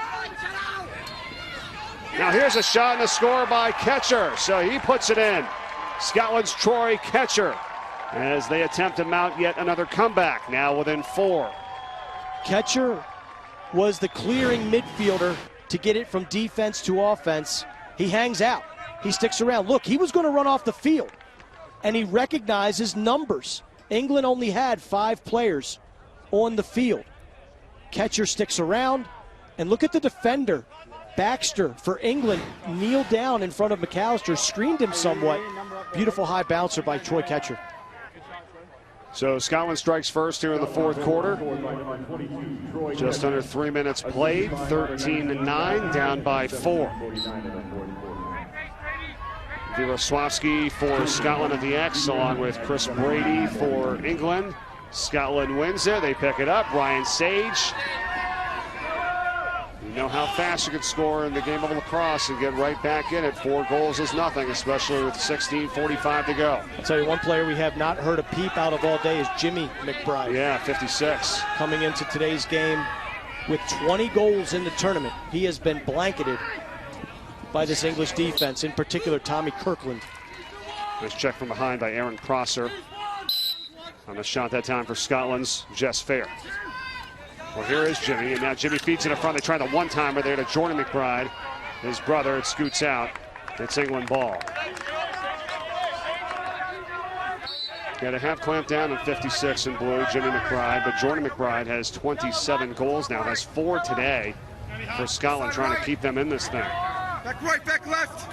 Now here's a shot and a score by Ketcher, so he puts it in. Scotland's Troy Ketcher as they attempt to mount yet another comeback, now within 4.
Ketcher was the clearing midfielder to get it from defense to offense. He hangs out. He sticks around. Look, he was going to run off the field, and he recognizes numbers. England only had 5 players on the field. Ketcher sticks around, and look at the defender. Baxter for England kneeled down in front of McAllister, screened him somewhat. Beautiful high bouncer by Troy Ketcher.
So Scotland strikes first here in the 4th quarter. Just under 3 minutes played, 13-9, down by 4. Wirosławski for Scotland at the X, along with Chris Brady for England. Scotland wins it. They pick it up. Ryan Sage. You know how fast you can score in the game of lacrosse and get right back in it. 4 goals is nothing, especially with 16:45 to go.
I'll tell you, one player we have not heard a peep out of all day is Jimmie Mcbride.
Yeah, 56.
Coming into today's game with 20 goals in the tournament. He has been blanketed by this English defense, in particular Tommy Kirkland.
Nice check from behind by Aaron Prosser. On the shot that time for Scotland's Jess Fair. Well, here is Jimmie, and now Jimmie feeds it in front. They try the one-timer there to Jordan McBride. His brother, it scoots out. It's England ball. Yeah, they have clamped down on 56 in blue, Jimmie McBride, but Jordan McBride has 27 goals now. Has 4 today for Scotland, trying to keep them in this thing.
Back right, back left.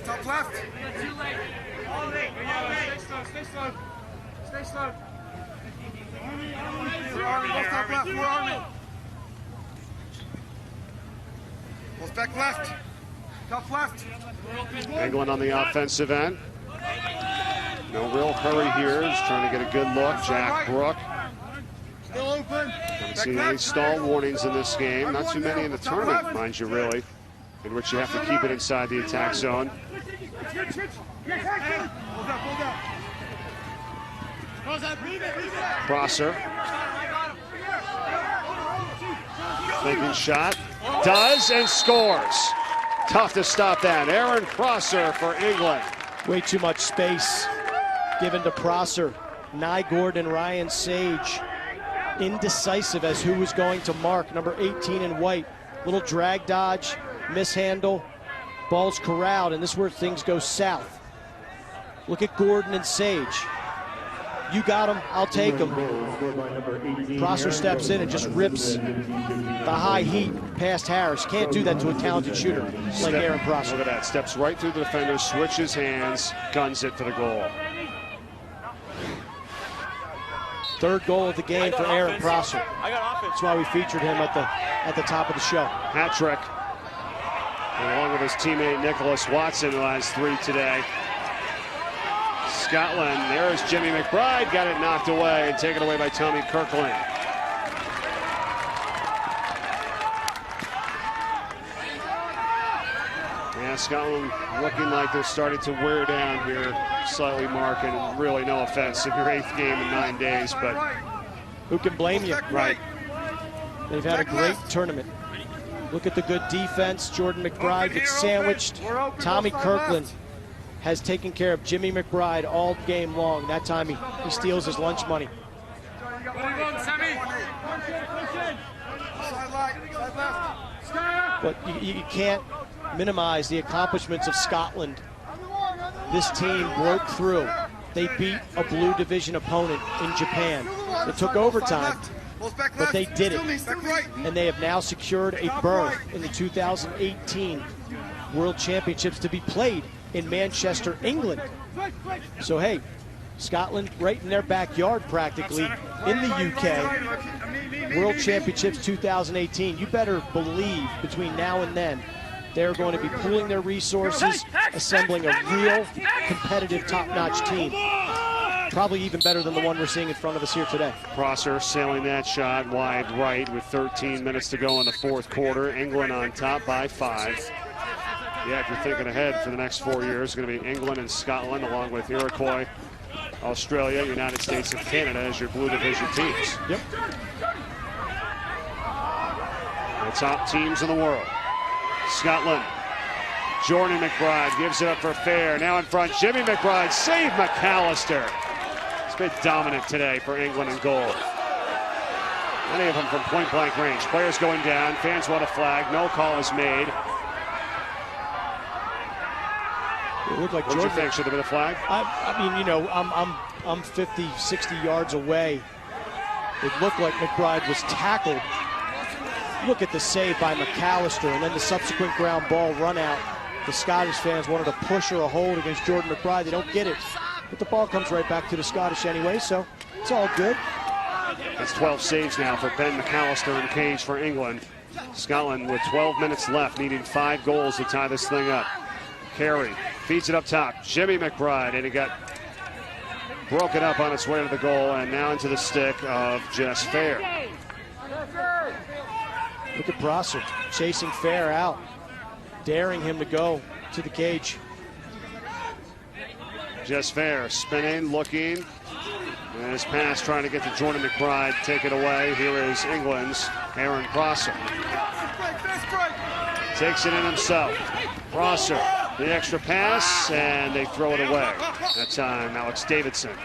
Top left.
Too late. Stay slow. Stay slow.
We're Army, both top left. We're Army. Both back left. Top left.
England on the offensive end. No real hurry here. He's trying to get a good look. Jack Brook.
Still open.
Haven't seen any stall warnings in this game. Not too many in the tournament, mind you, really, in which you have to keep it inside the attack zone. Prosser. Thinking shot. Does and scores. Tough to stop that. Aaron Prosser for England.
Way too much space given to Prosser. Nygaard and Ryan Sage indecisive as who was going to mark. Number 18 in white. Little drag dodge, mishandle, ball's corralled, and this is where things go south. Look at Gordon and Sage. You got him, I'll take him. Prosser steps in and just rips the high heat past Harris. Can't do that to a talented shooter like Aaron Prosser.
Look at that, steps right through the defender, switches hands, guns it for the goal.
3rd goal of the game for Aaron Prosser. That's why we featured him at the top of the show.
Hat trick, along with his teammate Nicholas Watson, who has 3 today. Scotland, there's Jimmie McBride, got it knocked away and taken away by Tommy Kirkland. Yeah, Scotland looking like they're starting to wear down here, slightly, Mark, and really no offense in your 8th game in 9 days, but
who can blame you?
Right.
They've had a great tournament. Look at the good defense. Jordan McBride gets sandwiched. Tommy Kirkland has taken care of Jimmie McBride all game long. That time he steals his lunch money. But you can't minimize the accomplishments of Scotland. This team broke through. They beat a blue division opponent in Japan. It took overtime, but they did it. And they have now secured a berth in the 2018 World Championships to be played in Manchester, England. So hey, Scotland right in their backyard practically in the UK. World Championships 2018. You better believe between now and then they're going to be pooling their resources, assembling a real competitive top-notch team. Probably even better than the one we're seeing in front of us here today.
Prosser sailing that shot wide right with 13 minutes to go in the 4th quarter. England on top by 5. Yeah, if you're thinking ahead for the next 4 years, it's going to be England and Scotland, along with Iroquois, Australia, United States, and Canada as your Blue Division teams.
Yep.
The top teams in the world. Scotland. Jimmie Mcbride gives it up for fair. Now in front, Jimmie Mcbride. Save McAllister. It's been dominant today for England in goal. Many of them from point-blank range. Players going down. Fans want a flag. No call is made.
It looked like
what do you think? Should there be a flag?
I mean, you know, I'm 50, 60 yards away. It looked like McBride was tackled. Look at the save by McAllister, and then the subsequent ground ball run out. The Scottish fans wanted to push or a hold against Jordan McBride. They don't get it. But the ball comes right back to the Scottish anyway, so it's all good.
That's 12 saves now for Ben McAllister in cage for England. Scotland with 12 minutes left, needing 5 goals to tie this thing up. Carey feeds it up top. Jimmie McBride, and it got broken up on its way to the goal, and now into the stick of Jess Fair.
Look at Prosser chasing Fair out, daring him to go to the cage.
Jess Fair spinning, looking, and his pass trying to get to Jordan McBride. Take it away. Here is England's Aaron Prosser. Takes it in himself. Prosser, the extra pass, and they throw it away. That time, Alex Davidson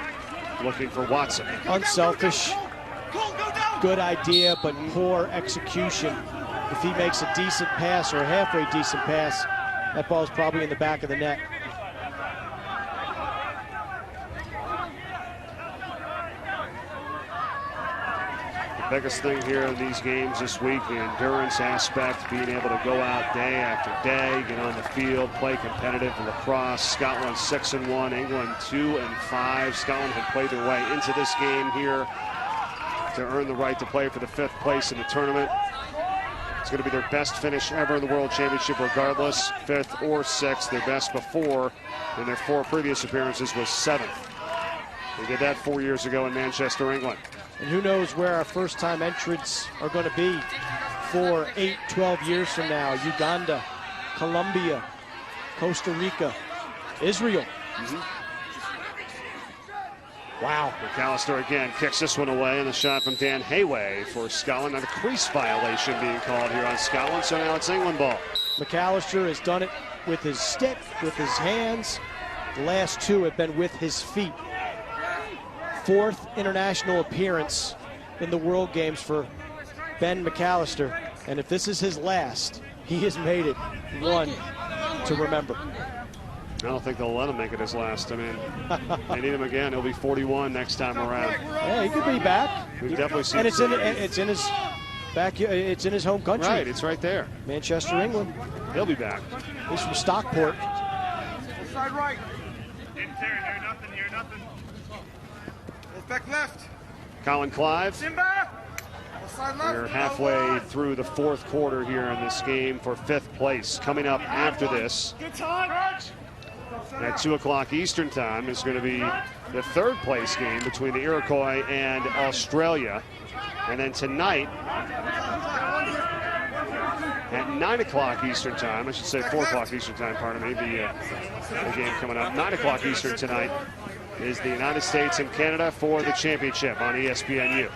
looking for Watson.
Unselfish, good idea, but poor execution. If he makes a decent pass or a halfway decent pass, that ball's probably in the back of the net.
The biggest thing here in these games this week, the endurance aspect, being able to go out day after day, get on the field, play competitive lacrosse. Scotland 6-1, England 2-5. Scotland had played their way into this game here to earn the right to play for the 5th place in the tournament. It's going to be their best finish ever in the World Championship regardless, 5th or 6th. Their best before in their 4 previous appearances was 7th. They did that 4 years ago in Manchester, England.
And who knows where our first-time entrants are going to be 4, 8, 12 years from now. Uganda, Colombia, Costa Rica, Israel. Wow.
McAllister again kicks this one away, and the shot from Dan Hayway for Scotland. Now the crease violation being called here on Scotland, so now it's England ball.
McAllister has done it with his stick, with his hands. The last 2 have been with his feet. 4th international appearance in the World Games for Ben McAllister. And if this is his last, he has made it one to remember.
I don't think they'll let him make it his last. I mean, they need him again. He'll be 41 next time around.
Yeah, he could be back.
We've definitely seen.
And it's in his back. It's in his home country.
Right, it's right there.
Manchester, England.
He'll be back.
He's from Stockport.
Side right. Didn't tear, nothing here, nothing. Back left.
Colin Clive.
Simba. Side left.
We're halfway through the 4th quarter here in this game for 5th place. Coming up after this,
Good time.
at 2 o'clock Eastern time, is going to be the 3rd place game between the Iroquois and Australia. And then tonight, at 9 o'clock Eastern time, I should say 4 o'clock Eastern time, pardon me, the game coming up. 9 o'clock Eastern tonight is the United States and Canada for the championship on ESPNU.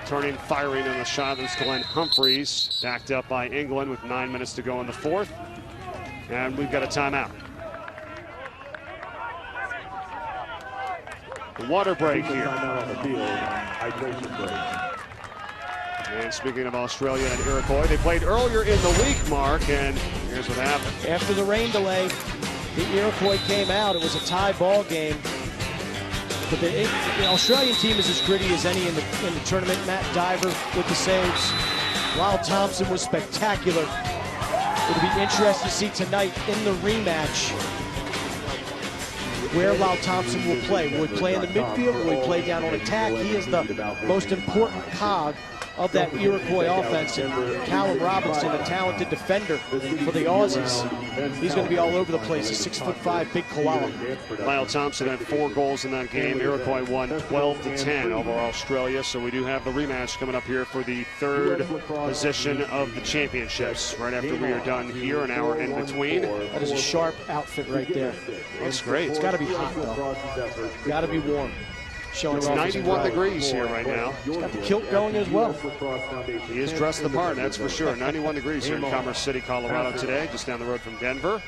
Turning, firing on the shot is Glenn Humphreys, backed up by England with 9 minutes to go in the 4th. And we've got a timeout. The water break here. And speaking of Australia and Iroquois, they played earlier in the week, Mark, and here's what happened.
After the rain delay, the Iroquois came out. It was a tie ball game. But the Australian team is as gritty as any in the tournament. Matt Diver with the saves. Lyle Thompson was spectacular. It'll be interesting to see tonight in the rematch where Lyle Thompson will play. Will he play in the midfield? Will he play down on attack? He is the most important cog of that Iroquois offense. And Callum Robinson, a talented defender for the Aussies. He's going to be all over the place. A 6'5" big koala.
Lyle Thompson had 4 goals in that game. Iroquois won 12-10 over Australia. So we do have the rematch coming up here for the 3rd position of the championships. Right after we are done here, an hour in between.
That is a sharp outfit right there.
That's great.
It's got to be hot though. Got to be warm. Showing
It's
off
91 degrees here right now.
He's got the kilt going as well.
He is dressed the part, that's for sure. 91 degrees here in Commerce City, Colorado today, just down the road from Denver.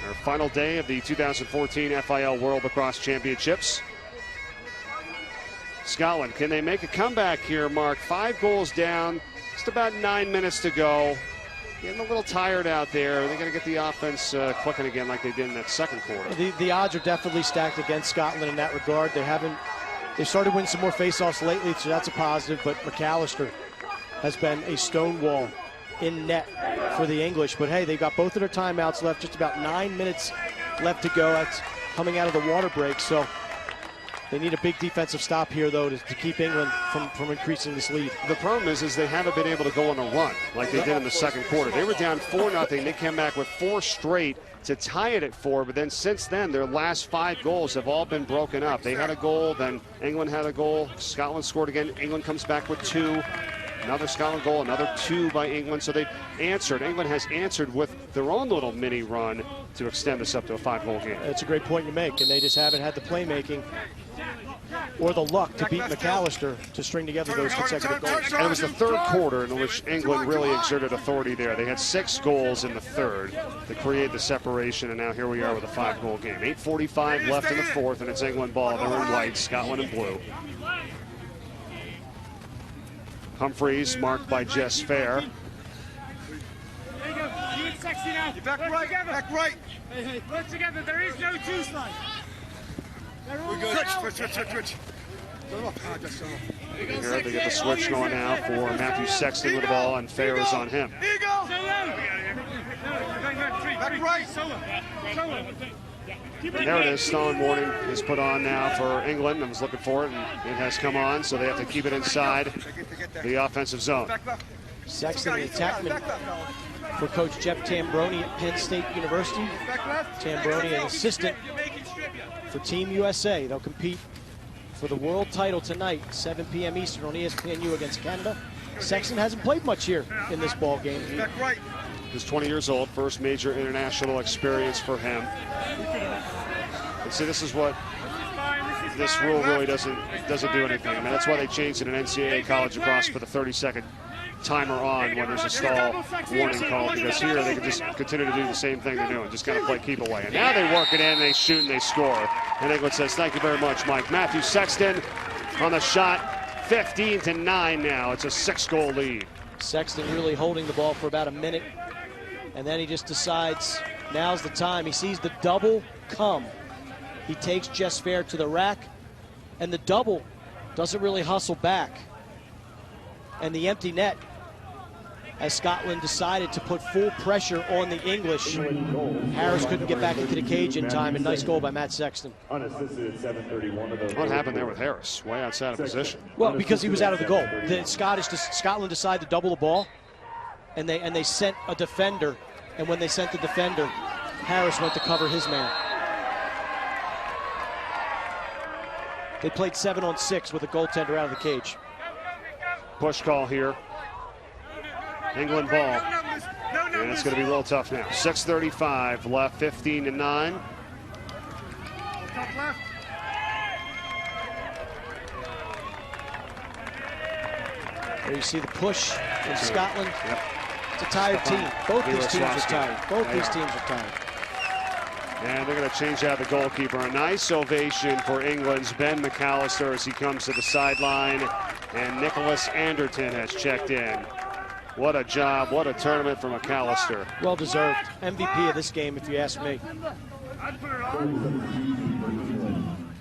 Our final day of the 2014 FIL World Lacrosse Championships. Scotland, can they make a comeback here, Mark? 5 goals down, just about 9 minutes to go. Getting a little tired out there. They're going to get the offense clicking again like they did in that second quarter.
The odds are definitely stacked against Scotland in that regard. They've started winning some more faceoffs lately, so that's a positive. But McAllister has been a stonewall in net for the English. But hey, they've got both of their timeouts left. Just about 9 minutes left to go. That's coming out of the water break. So they need a big defensive stop here, though, to keep England from increasing this lead.
The problem is they haven't been able to go on a run like they did in the second quarter. They were down 4-0. They came back with 4 straight to tie it at 4. But then since then, their last 5 goals have all been broken up. They had a goal, then England had a goal. Scotland scored again. England comes back with 2. Another Scotland goal, another 2 by England. So they've answered. England has answered with their own little mini run to extend this up to a 5-goal game.
That's a great point you make, and they just haven't had the playmaking or the luck to beat McAllister to string together those consecutive goals.
And it was the 3rd quarter in which England really exerted authority there. They had 6 goals in the 3rd to create the separation, and now here we are with a 5-goal game. 8:45 left in the 4th, and it's England ball. They're in white, Scotland in blue. Humphreys marked by Jess Fair.
There you go. You and Sexy now. You're back right. Back right. Hey, work together. There is no 2 slide. We're good. Switch.
Here they get the switch going now for Matthew Sexton with the ball, and Fair is on him.
Here you go. Back right. Solo.
And there it is. Stone warning is put on now for England. I was looking for it, and it has come on, so they have to keep it inside the offensive zone.
Sexton, the attackman for Coach Jeff Tambroni at Penn State University. Tambroni, an assistant for Team USA. They'll compete for the world title tonight, 7 p.m. Eastern on ESPNU against Canada. Sexton hasn't played much here in this ball game.
He's 20 years old, first major international experience for him. And see, this is what this rule really doesn't do anything. I mean, that's why they changed it in NCAA college lacrosse for the 30-second timer on when there's a stall warning call, because here they can just continue to do the same thing they're doing, just kind of play keep away. And now they work it in, they shoot, and they score. And England says, thank you very much, Mike. Matthew Sexton on the shot, 15-9 now. It's a 6-goal lead.
Sexton really holding the ball for about a minute, and then he just decides now's the time. He sees the double come. He takes Jess Fair to the rack, and the double doesn't really hustle back. And the empty net, as Scotland decided to put full pressure on the English. Harris couldn't get back into the cage in time, and nice goal by Matt Sexton.
What happened there with Harris? Way outside of position.
Well, because he was out of the goal. Scotland decided to double the ball, and they sent a defender, and when they sent the defender, Harris went to cover his man. They played 7-on-6 with a goaltender out of the cage.
Push call here. England ball. And it's going to be a little tough now. 6:35 left, 15-9.
There you see the push from Scotland.
Yep.
It's a tired team. Both these teams are tired. Both these teams are tired.
And they're going to change out the goalkeeper. A nice ovation for England's Ben McAllister as he comes to the sideline. And Nicholas Anderton has checked in. What a job, what a tournament for McAllister.
Well deserved. MVP of this game, if you ask me.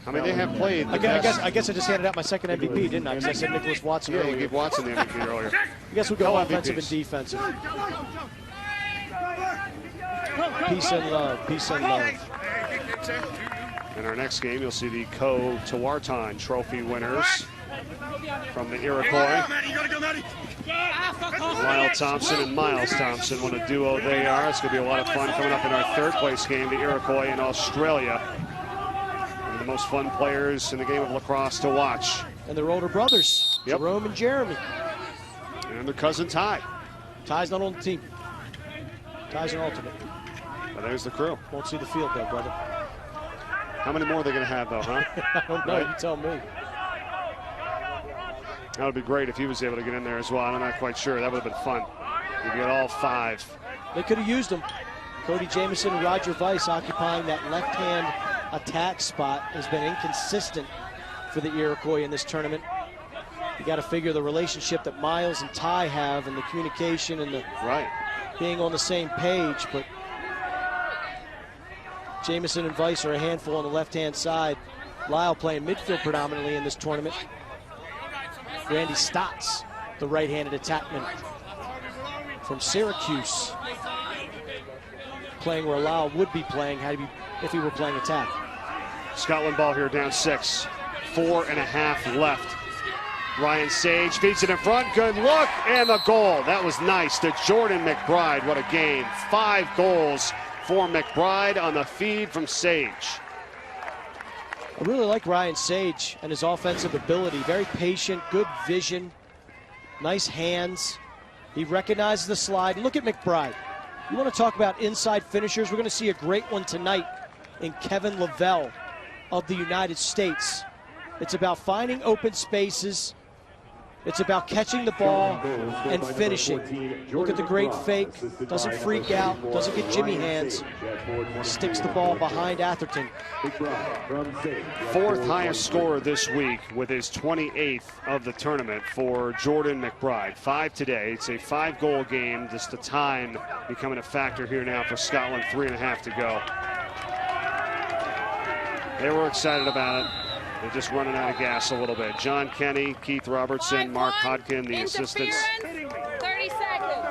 I mean, they have played.
I guess I just handed out my second MVP, didn't I? Because I said Nicholas Watson
Yeah,
earlier.
you gave Watson the MVP earlier.
I guess we'll go offensive and defensive. Peace and love. Peace and love.
In our next game, you'll see the Co-Tuartan Trophy winners. from the Iroquois. Lyle Thompson and Miles Thompson, what a duo they are. It's going to be a lot of fun coming up in our third place game, the Iroquois in Australia. One of the most fun players in the game of lacrosse to watch.
And their older brothers,
Yep.
Jerome and Jeremy.
And their cousin Ty.
Ty's not on the team. Ty's an alternate.
But there's the crew.
Won't see the field though, brother.
How many more are they going to have though, huh?
I don't know,
Right.
you tell me.
That would be great if he was able to get in there as well. I'm not quite sure. That would have been fun. You get all 5.
They could have used them. Cody Jamison and Roger Weiss occupying that left-hand attack spot has been inconsistent for the Iroquois in this tournament. You got to figure the relationship that Miles and Ty have and the communication and the being on the same page, but Jamison and Weiss are a handful on the left-hand side. Lyle playing midfield predominantly in this tournament. Randy Stotts, the right-handed attackman from Syracuse, playing where Lyle would be playing if he were playing attack.
Scotland ball here down 6. 4.5 left. Ryan Sage feeds it in front. Good look, and the goal. That was nice to Jordan McBride. What a game. 5 goals for McBride on the feed from Sage.
I really like Ryan Sage and his offensive ability. Very patient, good vision, nice hands. He recognizes the slide. Look at McBride. You want to talk about inside finishers? We're going to see a great one tonight in Kevin Lavelle of the United States. It's about finding open spaces. It's about catching the ball and finishing. Look at the great fake. Doesn't freak out. Doesn't get Jimmy hands. Sticks the ball behind Atherton.
4th highest scorer this week with his 28th of the tournament for Jordan McBride. 5 today. It's a 5-goal game. Just the time becoming a factor here now for Scotland. 3.5 to go. They were excited about it. They're just running out of gas a little bit. John Kenny, Keith Robertson, Mark Hodkin, the assistants.
30 seconds.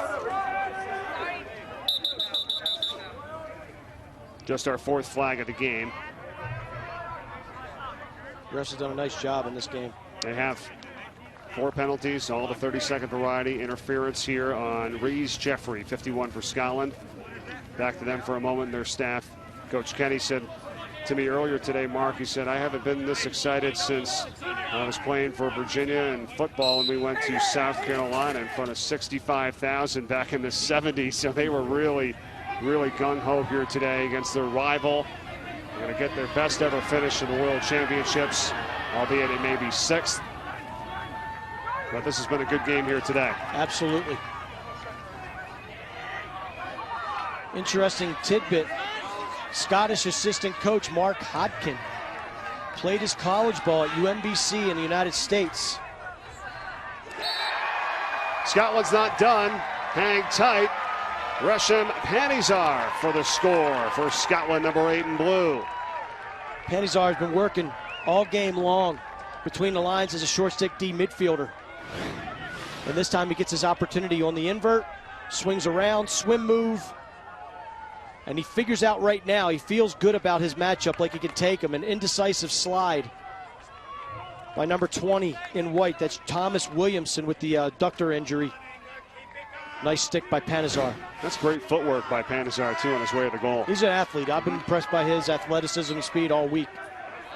Just our 4th flag of the game.
The refs have done a nice job in this game.
They have 4 penalties, all the 30-second variety. Interference here on Rees Jeffrey, 51 for Scotland. Back to them for a moment, their staff. Coach Kenny said to me earlier today, Mark, he said, I haven't been this excited since I was playing for Virginia in football, and we went to South Carolina in front of 65,000 back in the 70s. So they were really, really gung-ho here today against their rival. They're going to get their best ever finish in the World Championships, albeit it may be 6th. But this has been a good game here today.
Absolutely. Interesting tidbit. Scottish assistant coach Mark Hodkin played his college ball at UMBC in the United States.
Scotland's not done. Hang tight. Resham Panizar for the score for Scotland, number 8 in blue.
Panizar has been working all game long between the lines as a short stick D midfielder. And this time he gets his opportunity on the invert, swings around, swim move. And he figures out right now, he feels good about his matchup, like he can take him. An indecisive slide by number 20 in white. That's Thomas Williamson with the adductor injury. Nice stick by Panizar.
That's great footwork by Panizar, too, on his way to the goal.
He's an athlete. I've been impressed by his athleticism and speed all week.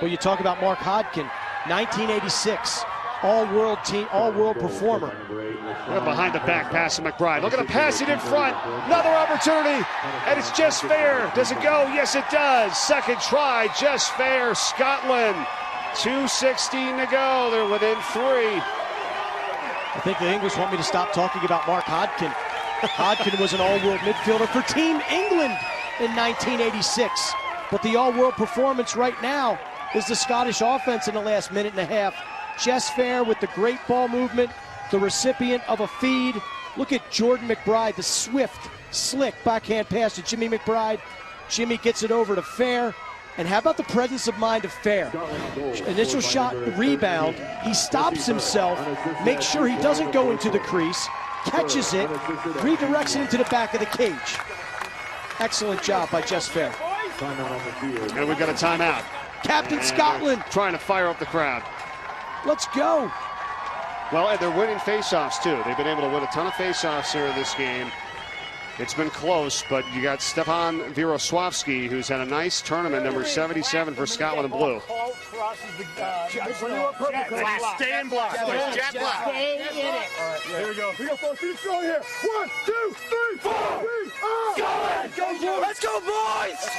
But you talk about Mark Hodkin, 1986. All-world team, all-world performer.
Behind the back pass to McBride. Look at the pass it in front. Another opportunity, and it's just fair. Does it go? Yes, it does. Second try, just fair. Scotland, 2:16 to go. They're within 3.
I think the English want me to stop talking about Mark Hodkin. Hodkin was an all-world midfielder for Team England in 1986. But the all-world performance right now is the Scottish offense in the last minute and a half. Just fair with the great ball movement, the recipient of a feed. Look at Jordan McBride, the swift, slick backhand pass to Jimmie Mcbride. Jimmy gets it over to Fair. And how about the presence of mind of Fair? Initial shot, rebound. He stops himself, makes sure he doesn't go into the crease, catches it, redirects it into the back of the cage. Excellent job by Just Fair.
And we've got a timeout.
Captain Scotland.
Trying to fire up the crowd.
Let's go.
Well, and they're winning faceoffs too. They've been able to win a ton of faceoffs here in this game. It's been close, but you got Stefan Virosławski, who's had a nice tournament, number 77 for Scotland and Blue.
Stay in block. Jet block.
Stay in it.
Here we go. Here we go, folks. Finish strong here. 1, 2, 3, 4. Let's go, boys.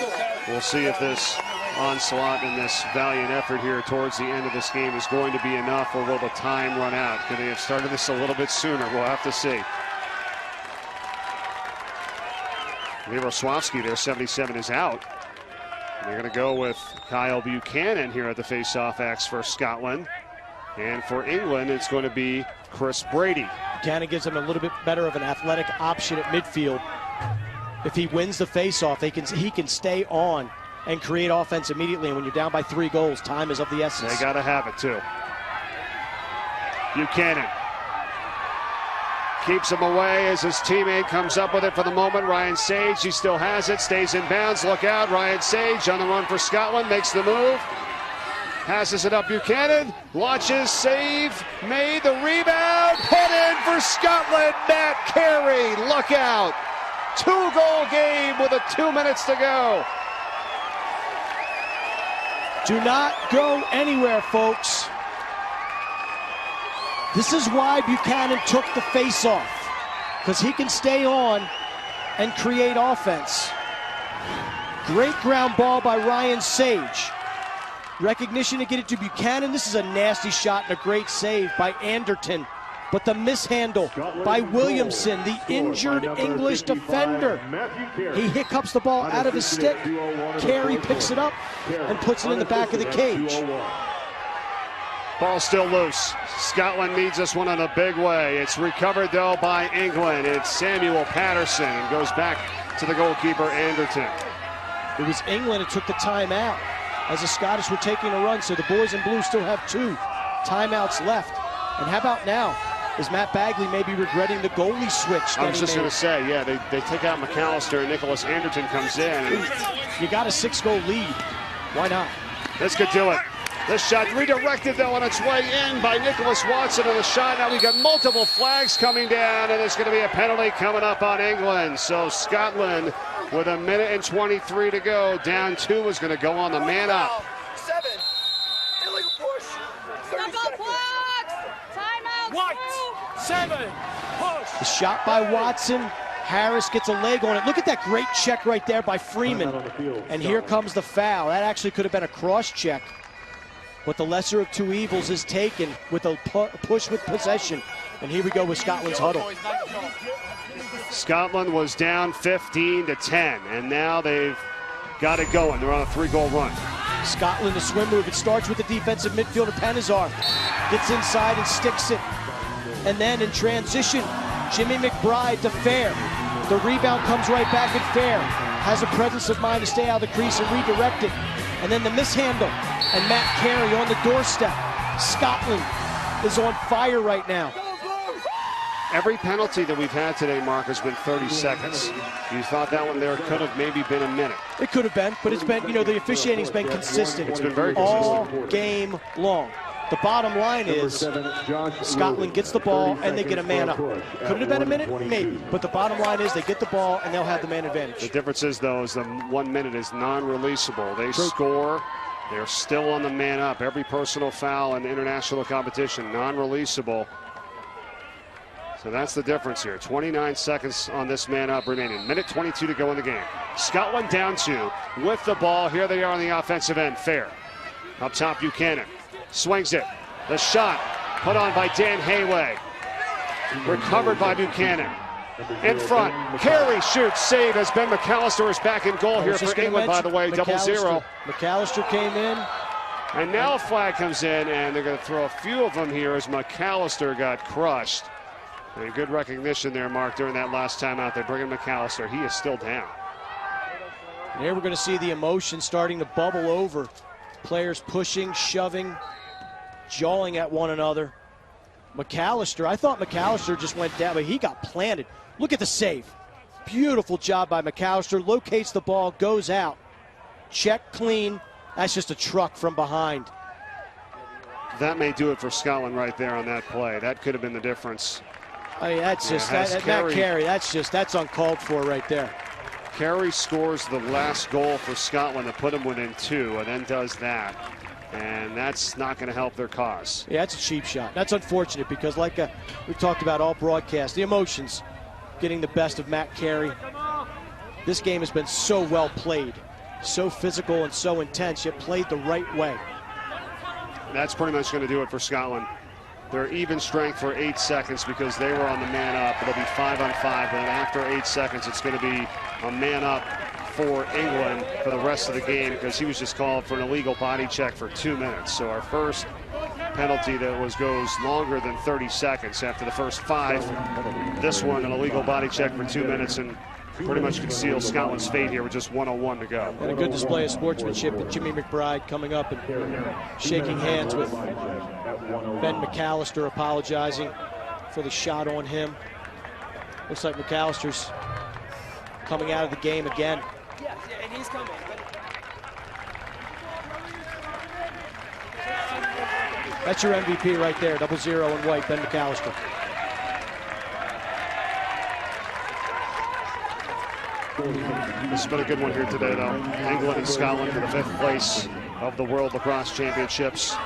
We'll see if this onslaught and this valiant effort here towards the end of this game is going to be enough, or will the time run out? Could they have started this a little bit sooner? We'll have to see. Virosławski there, 77, is out. They're going to go with Kyle Buchanan here at the face-off X for Scotland. And for England, it's going to be Chris Brady.
Buchanan gives them a little bit better of an athletic option at midfield. If he wins the face-off, he can stay on and create offense immediately. And when you're down by 3 goals, time is of the essence.
They got to have it, too. Buchanan keeps him away as his teammate comes up with it for the moment. Ryan Sage, he still has it, stays in bounds. Look out, Ryan Sage on the run for Scotland, makes the move. Passes it up Buchanan, launches, save, made, the rebound, put in for Scotland. Matt Carey, look out. 2-goal game with 2 minutes to go.
Do not go anywhere, folks. This is why Buchanan took the face-off, because he can stay on and create offense. Great ground ball by Ryan Sage. Recognition to get it to Buchanan. This is a nasty shot and a great save by Anderton. But the mishandle by Williamson, the injured English defender. He hiccups the ball out of his stick. Carey picks it up and puts it in the back of the cage.
Ball still loose. Scotland needs this one in a big way. It's recovered, though, by England. It's Samuel Patterson and goes back to the goalkeeper, Anderton.
It was England that took the timeout as the Scottish were taking a run, so the boys in blue still have 2 timeouts left. And how about now? Is Matt Bagley maybe regretting the goalie switch?
I was just going to say, yeah, they take out McAllister and Nicholas Anderton comes in. And
you got a 6-goal lead. Why not?
This could do it. This shot redirected, though, on its way in by Nicholas Watson on the shot. Now we got multiple flags coming down, and there's going to be a penalty coming up on England. So Scotland, with 1:23 to go, down 2, is going to go on the man up.
7. Illegal push. 30 seconds.
Timeout.
White. 7. Push.
The shot by Watson. Harris gets a leg on it. Look at that great check right there by Freeman. And here comes the foul. That actually could have been a cross check. But the lesser of 2 evils is taken with a push with possession. And here we go with Scotland's huddle.
Scotland was down 15-10, and now they've got it going. They're on a 3-goal run.
Scotland, the swim move. It starts with the defensive midfielder, Panizar. Gets inside and sticks it. And then in transition, Jimmie Mcbride to Fair. The rebound comes right back at Fair. Has a presence of mind to stay out of the crease and redirect it. And then the mishandle. And Matt Carey on the doorstep. Scotland is on fire right now.
Every penalty that we've had today, Mark, has been 30 seconds. You thought that one there could have maybe been a minute.
It could have been, but it's been, the officiating's been consistent.
It's been very
all
consistent.
game long. The bottom line is Scotland gets the ball and they get a man up. Could it have been a minute? Maybe. But the bottom line is they get the ball and they'll have the man advantage.
The difference is, though, is the 1 minute is non-releasable. They score. They're still on the man up. Every personal foul in international competition, non-releasable. So that's the difference here. 29 seconds on this man up remaining. 1:22 to go in the game. Scotland down 2 with the ball. Here they are on the offensive end. Fair. Up top, Buchanan. Swings it. The shot put on by Dan Hayway. Recovered by Buchanan. In front. Carey shoots. Save as Ben McAllister is back in goal here for England, by the way. 0-0.
McAllister came in.
And now a flag comes in, and they're going to throw a few of them here as McAllister got crushed. And good recognition there, Mark, during that last time out. They bring in McAllister. He is still down.
And here we're going to see the emotion starting to bubble over. Players pushing, shoving, jawing at one another. McAllister, I thought McAllister just went down, but he got planted. Look at the save. Beautiful job by McAllister. Locates the ball, goes out. Check clean. That's just a truck from behind.
That may do it for Scotland right there on that play. That could have been the difference.
I mean, that's just Matt Carey. That's uncalled for right there.
Carey scores the last goal for Scotland to put them within 2, and then does that. And that's not going to help their cause.
Yeah, that's a cheap shot. That's unfortunate because, like we've talked about all broadcast, the emotions getting the best of Matt Carey. This game has been so well played, so physical and so intense, yet played the right way.
That's pretty much going to do it for Scotland. They're even strength for 8 seconds because they were on the man up. It'll be 5-on-5, but after 8 seconds, it's going to be a man up for England for the rest of the game because he was just called for an illegal body check for 2 minutes. So our first penalty that goes longer than 30 seconds after the first 5. This one, an illegal body check for 2 minutes, and pretty much conceals Scotland's fate here with just 1:01 to go.
And a good display of sportsmanship with Jimmie Mcbride coming up and shaking hands with Ben McAllister, apologizing for the shot on him. Looks like McAllister's coming out of the game again.
Yeah, and he's coming.
That's your MVP right there, 0-0 in white, Ben McAllister.
This has been a good one here today, though. England and Scotland for the 5th place of the World Lacrosse Championships.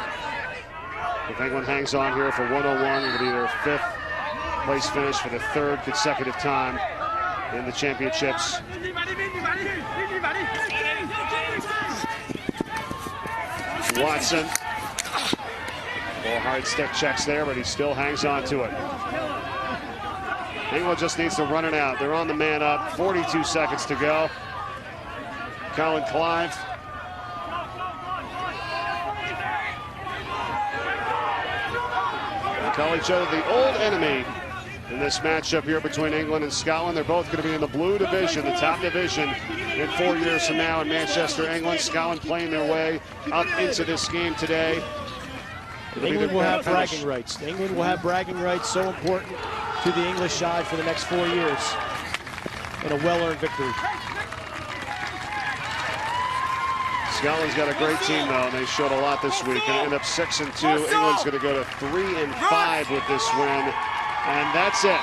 If England hangs on here for 101, it'll be their 5th place finish for the 3rd consecutive time in the championships. Watson. 4 hard stick checks there, but he still hangs on to it. England just needs to run it out. They're on the man up. 42 seconds to go. Colin Clive. They call each other the old enemy in this matchup here between England and Scotland. They're both going to be in the blue division, the top division, in 4 years from now in Manchester, England. Scotland playing their way up into this game today.
England will have bragging rights. England will have bragging rights, so important to the English side for the next 4 years. And a well-earned victory.
Scotland's got a great team, though, and they showed a lot this week. Going to end up 6-2. England's going to go to 3-5 with this win. And that's it.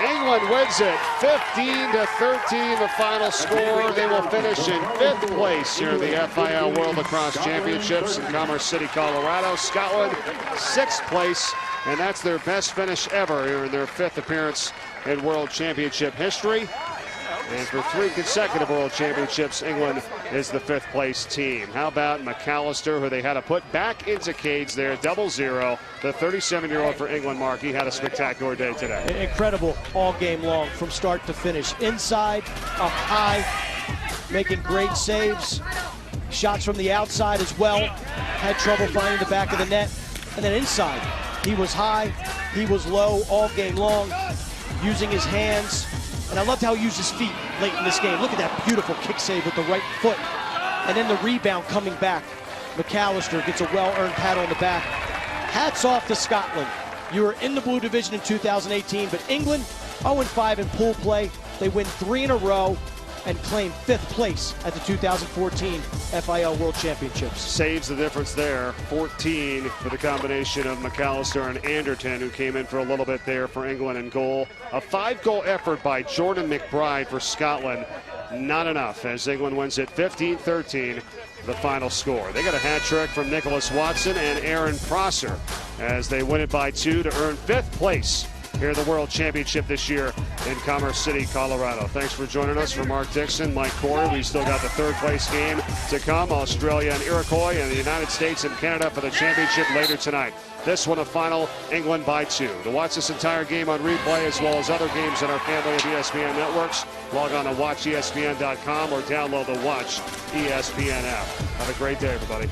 England wins it 15-13, the final score. They will finish in 5th place here in the FIL World Lacrosse Championships in Commerce City, Colorado. Scotland, 6th place, and that's their best finish ever here in their 5th appearance in World Championship history. And for 3 consecutive World Championships, England is the 5th place team. How about McAllister, who they had to put back into cage there, 0-0. The 37-year-old for England, Mark, he had a spectacular day today.
Incredible all game long from start to finish. Inside, up high, making great saves. Shots from the outside as well. Had trouble finding the back of the net. And then inside, he was high, he was low all game long, using his hands. And I loved how he used his feet late in this game. Look at that beautiful kick save with the right foot. And then the rebound coming back. McAllister gets a well-earned pat on the back. Hats off to Scotland. You were in the blue division in 2018, but England 0-5 in pool play. They win 3 in a row and claim 5th place at the 2014 FIL World Championships.
Saves the difference there. 14 for the combination of McAllister and Anderton, who came in for a little bit there for England in goal. A 5-goal effort by Jordan McBride for Scotland. Not enough as England wins it 15-13, the final score. They got a hat trick from Nicholas Watson and Aaron Prosser as they win it by 2 to earn 5th place here in the World Championship this year in Commerce City, Colorado. Thanks for joining us. For Mark Dixon, Mike Corey, we still got the 3rd place game to come. Australia and Iroquois and the United States and Canada for the championship later tonight. This one a final, England by 2. To watch this entire game on replay as well as other games in our family of ESPN networks, log on to watchespn.com or download the Watch ESPN app. Have a great day, everybody.